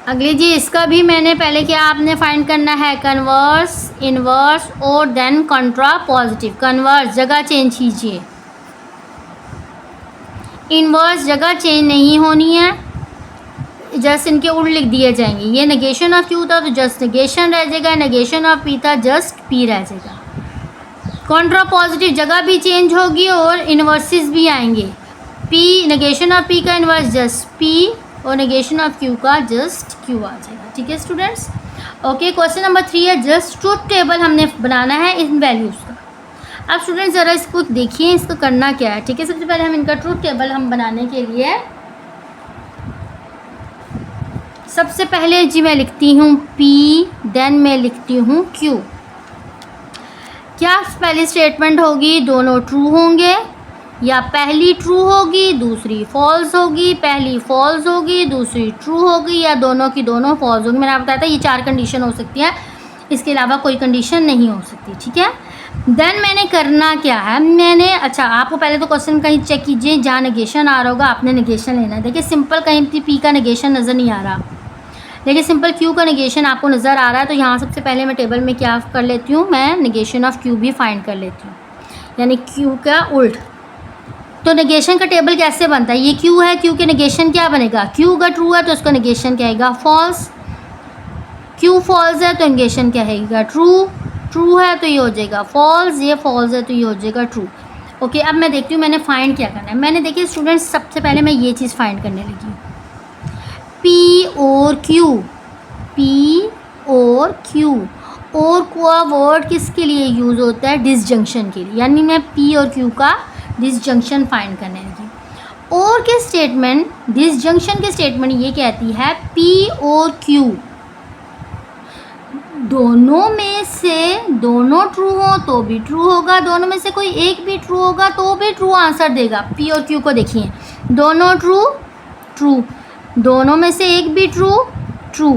अगली जी, इसका भी मैंने पहले क्या आपने फाइंड करना है, कन्वर्स, इनवर्स और देन कंट्रा पॉजिटिव। कन्वर्स जगह चेंज कीजिए, इनवर्स जगह चेंज नहीं होनी है, जस्ट इनके उल्ट लिख दिए जाएंगे। ये नेगेशन ऑफ क्यू था तो जस्ट नेगेशन रह जाएगा, नेगेशन ऑफ पी था जस्ट पी रह जाएगा। कंट्रा पॉजिटिव जगह भी चेंज होगी और इन्वर्सेस भी आएंगे। पी नेगेशन ऑफ पी का इन्वर्स जस्ट पी और नेगेशन ऑफ क्यू का जस्ट क्यू आ जाएगा। ठीक है स्टूडेंट्स, ओके। क्वेश्चन नंबर 3 है, जस्ट ट्रूथ टेबल हमने बनाना है इन वैल्यूज़ का। अब स्टूडेंट्स ज़रा इसको देखिए, इसको करना क्या है। ठीक है, सबसे पहले हम इनका ट्रूथ टेबल हम बनाने के लिए सबसे पहले जी मैं लिखती हूँ P, देन मैं लिखती हूँ Q। क्या पहली स्टेटमेंट होगी, दोनों ट्रू होंगे, या पहली ट्रू होगी दूसरी फॉल्स होगी, पहली फॉल्स होगी दूसरी ट्रू होगी, या दोनों की दोनों फॉल्स होगी। मैंने आपको बताया था ये 4 कंडीशन हो सकती है, इसके अलावा कोई कंडीशन नहीं हो सकती। ठीक है, देन मैंने करना क्या है, मैंने अच्छा आपको पहले तो क्वेश्चन कहीं चेक कीजिए, जहाँ नेगेशन आ रहा होगा आपने नेगेशन लेना है। देखिए सिंपल कहीं भी P का नेगेशन नज़र नहीं आ रहा, लेकिन सिंपल Q का नेगेशन आपको नज़र आ रहा है। तो यहाँ सबसे पहले मैं टेबल में क्या कर लेती हूँ, मैं नेगेशन ऑफ Q भी फाइंड कर लेती हूँ, यानी Q का उल्ट। तो नेगेशन का टेबल कैसे बनता है, ये Q है, Q के नेगेशन क्या बनेगा, Q का ट्रू है तो उसका नेगेशन क्या आएगा, फॉल्स। Q फॉल्स है तो नेगेशन क्या आएगा, ट्रू। ट्रू है तो ये हो जाएगा फॉल्स, ये फॉल्स है तो ये हो जाएगा ट्रू। ओके, अब मैं देखती हूँ मैंने फाइंड क्या करना है। मैंने देखिए स्टूडेंट्स सबसे पहले मैं ये चीज़ फाइंड करने लगी हूँ, P और Q, P और Q। और का वर्ड किसके लिए यूज़ होता है, डिसजंक्शन के लिए, यानी मैं P और Q का डिसजंक्शन फाइंड करने लगी। और के स्टेटमेंट, डिसजंक्शन के स्टेटमेंट ये कहती है P और Q दोनों में से दोनों ट्रू हो तो भी ट्रू होगा, दोनों में से कोई एक भी ट्रू होगा तो भी ट्रू आंसर देगा। P और Q को देखिए, दोनों ट्रू ट्रू, दोनों में से एक भी ट्रू ट्रू,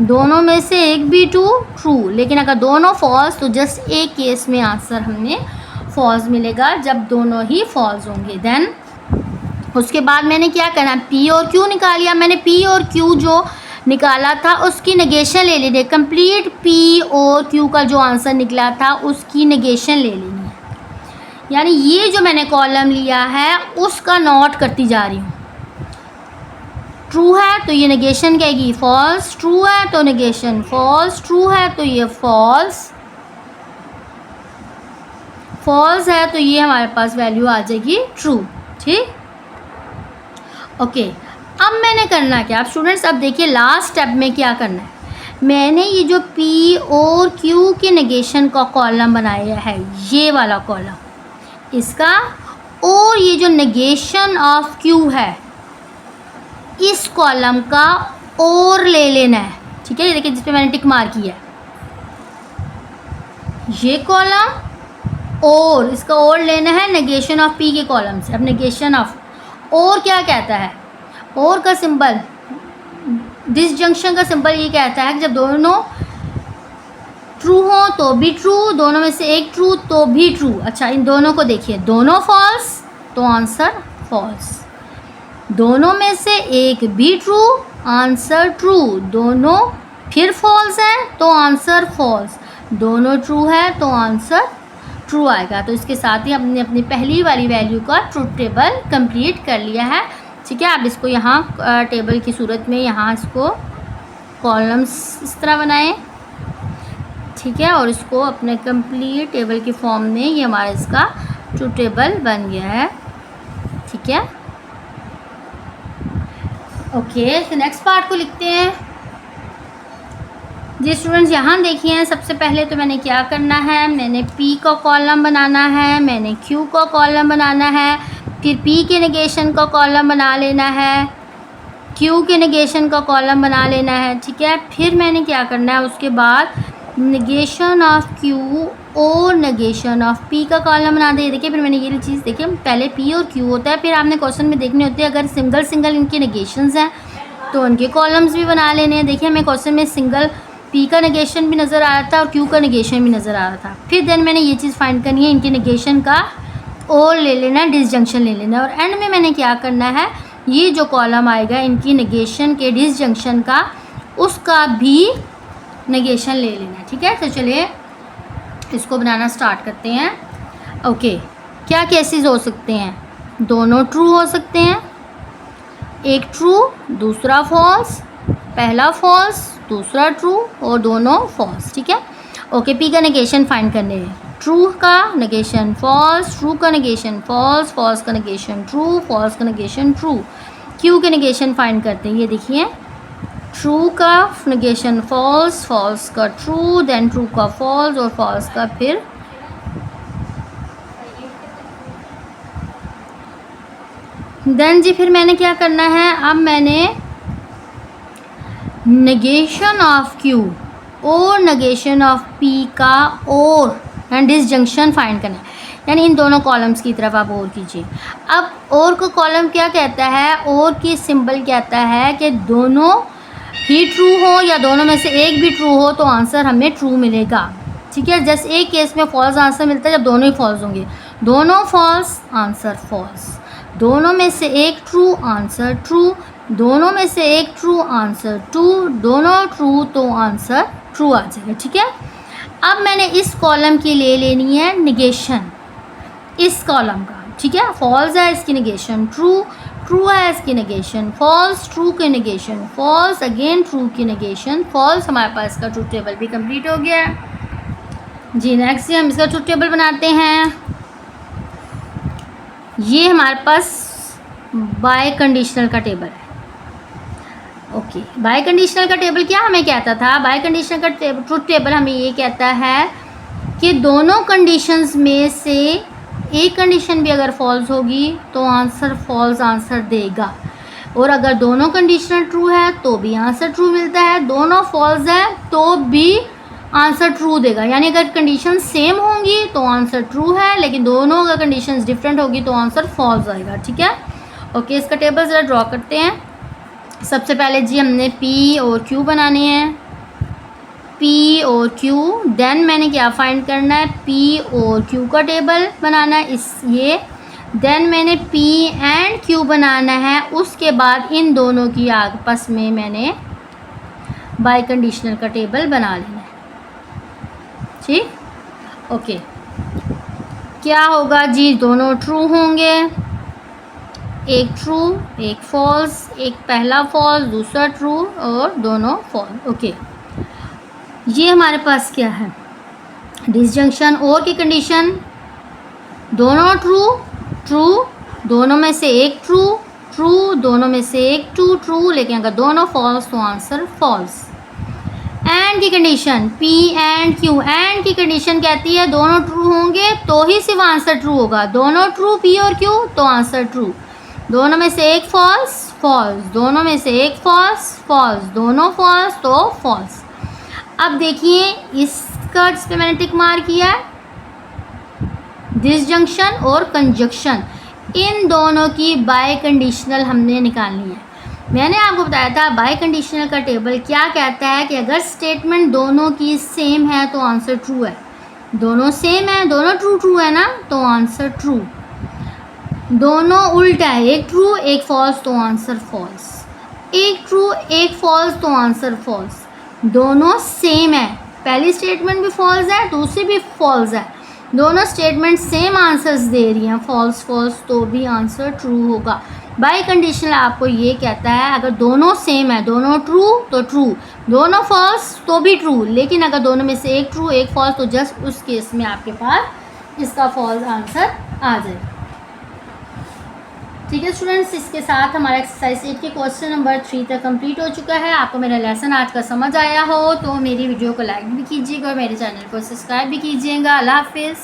दोनों में से एक भी ट्रू। लेकिन अगर दोनों फॉल्स तो जस्ट एक केस में आंसर हमें फॉल्स मिलेगा, जब दोनों ही फॉल्स होंगे। देन उसके बाद मैंने क्या करना, P और Q निकाल लिया। मैंने P और Q जो निकाला था उसकी नेगेशन ले लेनी है। कंप्लीट P और Q का जो आंसर निकला था उसकी नेगेशन ले लेनी है, यानी ये जो मैंने कॉलम लिया है उसका नोट करती जा रही हूँ। ट्रू है तो ये नेगेशन क्या आएगी, फॉल्स। ट्रू है तो नेगेशन फॉल्स, ट्रू है तो ये फॉल्स, फॉल्स है तो ये हमारे पास वैल्यू आ जाएगी ट्रू। ठीक, ओके। अब मैंने करना क्या, अब स्टूडेंट्स अब देखिए लास्ट स्टेप में क्या करना है। मैंने ये जो P और Q के नेगेशन का कॉलम बनाया है, ये वाला कॉलम इसका, और ये जो नेगेशन ऑफ Q है इस कॉलम का और ले लेना है। ठीक है, ये देखिए जिस पे मैंने टिक मार किया है, ये कॉलम और इसका और लेना है नेगेशन ऑफ P के कॉलम से। अब नेगेशन ऑफ और क्या कहता है, और का सिंबल, डिसजंक्शन का सिंबल ये कहता है कि जब दोनों ट्रू हो तो भी ट्रू, दोनों में से एक ट्रू तो भी ट्रू। अच्छा, इन दोनों को देखिए, दोनों फॉल्स तो आंसर फॉल्स, दोनों में से एक भी ट्रू आंसर ट्रू, दोनों फिर फॉल्स है तो आंसर फॉल्स, दोनों ट्रू है तो आंसर ट्रू आएगा। तो इसके साथ ही हमने अपनी पहली वाली वैल्यू का ट्रूथ टेबल कंप्लीट कर लिया है। ठीक है, आप इसको यहाँ टेबल की सूरत में यहाँ इसको कॉलम्स इस तरह बनाएं। ठीक है, और इसको अपने कंप्लीट टेबल की फॉर्म में ये हमारा इसका ट्रूथ टेबल बन गया है। ठीक है, ओके। तो नेक्स्ट पार्ट को लिखते हैं जी स्टूडेंट्स। यहाँ देखिए सबसे पहले तो मैंने क्या करना है, मैंने P का कॉलम बनाना है, मैंने Q का कॉलम बनाना है, फिर P के नेगेशन का कॉलम बना लेना है, Q के नेगेशन का कॉलम बना लेना है। ठीक है, फिर मैंने क्या करना है, उसके बाद नेगेशन ऑफ Q और नेगेशन ऑफ P का कॉलम बना दे। देखिए फिर मैंने ये चीज़ देखिए, पहले P और Q होता है, फिर आपने क्वेश्चन में देखने होते हैं अगर सिंगल सिंगल इनके नेगेशंस हैं तो उनके कॉलम्स भी बना लेने हैं। देखिए हमें क्वेश्चन में सिंगल P का नेगेशन भी नज़र आ रहा था और Q का नेगेशन भी नज़र आ रहा था। फिर देन मैंने ये चीज़ फाइंड करनी है, इनके नेगेशन का और ले लेना है, डिसजंक्शन ले लेना है, और एंड में मैंने क्या करना है, ये जो कॉलम आएगा इनकी नेगेशन के डिसजंक्शन का, उसका भी नेगेशन ले लेना है। ठीक है, तो चलिए इसको बनाना स्टार्ट करते हैं। ओके, क्या केसेस हो सकते हैं, दोनों ट्रू हो सकते हैं, एक ट्रू दूसरा फॉल्स, पहला फॉल्स दूसरा ट्रू और दोनों फॉल्स। ठीक है, ओके, पी का नेगेशन फाइंड करने हैं, ट्रू का नेगेशन फॉल्स, ट्रू का नेगेशन फॉल्स, फॉल्स का नेगेशन ट्रू, फॉल्स का नेगेशन ट्रू। क्यू के नेगेशन फाइंड करते हैं, ये देखिए, ट्रू का नेगेशन फॉल्स, फॉल्स का ट्रू, देन ट्रू का फॉल्स और फॉल्स का फिर देन जी फिर मैंने क्या करना है, अब मैंने नेगेशन ऑफ क्यू और नेगेशन ऑफ पी का और एंड डिसजंक्शन फाइंड करना है, यानी इन दोनों कॉलम्स की तरफ आप और कीजिए। अब और का कॉलम क्या कहता है, और की सिंबल कहता है कि दोनों ही ट्रू हो या दोनों में से एक भी ट्रू हो तो आंसर हमें ट्रू मिलेगा। ठीक है, जस्ट एक केस में फॉल्स आंसर मिलता है जब दोनों ही फॉल्स होंगे, दोनों फॉल्स आंसर फॉल्स, दोनों में से एक ट्रू आंसर ट्रू, दोनों में से एक ट्रू आंसर ट्रू, दोनों ट्रू तो आंसर ट्रू आ जाएगा। ठीक है, अब मैंने इस कॉलम की ले लेनी है निगेशन, इस कॉलम का। ठीक है, फॉल्स है इसकी निगेशन ट्रू, ट्रू है इसकी निगेशन फॉल्स, ट्रू की निगेशन फॉल्स, अगेन ट्रू की निगेशन फॉल्स। हमारे पास इसका ट्रूथ टेबल भी कंप्लीट हो गया है जी। नेक्स्ट हम इसका ट्रूथ टेबल बनाते हैं। ये हमारे पास बाय कंडीशनल का टेबल है। ओके, बाय कंडीशनल का टेबल क्या हमें कहता था, बाय कंडीशनल का ट्रूथ टेबल हमें ये कहता है कि दोनों कंडीशंस में से एक कंडीशन भी अगर फॉल्स होगी तो आंसर फॉल्स आंसर देगा, और अगर दोनों कंडीशन ट्रू है तो भी आंसर ट्रू मिलता है, दोनों फॉल्स है तो भी आंसर ट्रू देगा। यानी अगर कंडीशन सेम होंगी तो आंसर ट्रू है, लेकिन दोनों अगर कंडीशंस डिफरेंट होगी तो आंसर फॉल्स आएगा। ठीक है, ओके, इसका टेबल ज़रा ड्रॉ करते हैं। सबसे पहले जी हमने पी और क्यू बनाने हैं, पी और क्यू, देन मैंने क्या फाइंड करना है, पी और क्यू का टेबल बनाना है इस ये, देन मैंने पी एंड क्यू बनाना है, उसके बाद इन दोनों की आपस में मैंने बाय कंडीशनल का टेबल बना लेना है। ठीक, ओके, क्या होगा जी, दोनों ट्रू होंगे, एक ट्रू एक फॉल्स, एक पहला फॉल्स दूसरा ट्रू और दोनों फॉल्स। ओके, ये हमारे पास क्या है, डिसजंक्शन और की कंडीशन, दोनों ट्रू ट्रू, दोनों में से एक ट्रू ट्रू, दोनों में से एक ट्रू, लेकिन अगर दोनों फॉल्स तो आंसर फॉल्स। एंड की condition, P and Q, and की कंडीशन कहती है दोनों ट्रू होंगे तो ही सिर्फ आंसर ट्रू होगा, दोनों ट्रू पी और क्यू तो आंसर ट्रू, दोनों में से एक फॉल्स फॉल्स, दोनों में से एक फॉल्स फॉल्स, दोनों फॉल्स तो फॉल्स। अब देखिए इसका, जिस पे मैंने टिक मार किया है, डिसजंक्शन और कंजक्शन, इन दोनों की बाय कंडीशनल हमने निकालनी है। मैंने आपको बताया था बाय कंडीशनल का टेबल क्या कहता है कि अगर स्टेटमेंट दोनों की सेम है तो आंसर ट्रू है, दोनों सेम है, दोनों ट्रू ट्रू है ना तो आंसर ट्रू, दोनों उल्टा है, एक ट्रू एक फॉल्स तो आंसर फॉल्स, एक ट्रू एक फॉल्स तो आंसर फॉल्स, दोनों सेम है, पहली स्टेटमेंट भी फॉल्स है दूसरी भी फॉल्स है, दोनों स्टेटमेंट सेम आंसर्स दे रही हैं फॉल्स फॉल्स तो भी आंसर ट्रू होगा। बाय कंडीशनल आपको ये कहता है अगर दोनों सेम है, दोनों ट्रू तो ट्रू, दोनों फॉल्स तो भी ट्रू, लेकिन अगर दोनों में से एक ट्रू एक फॉल्स तो जस्ट उस केस में आपके पास इसका फॉल्स आंसर आ जाएगा। ठीक है स्टूडेंट्स, इसके साथ हमारा एक्सरसाइज 8 के क्वेश्चन नंबर 3 तक कंप्लीट हो चुका है। आपको मेरा लेसन आज का समझ आया हो तो मेरी वीडियो को लाइक भी कीजिएगा और मेरे चैनल को सब्सक्राइब भी कीजिएगा। अल्लाह हाफिज़।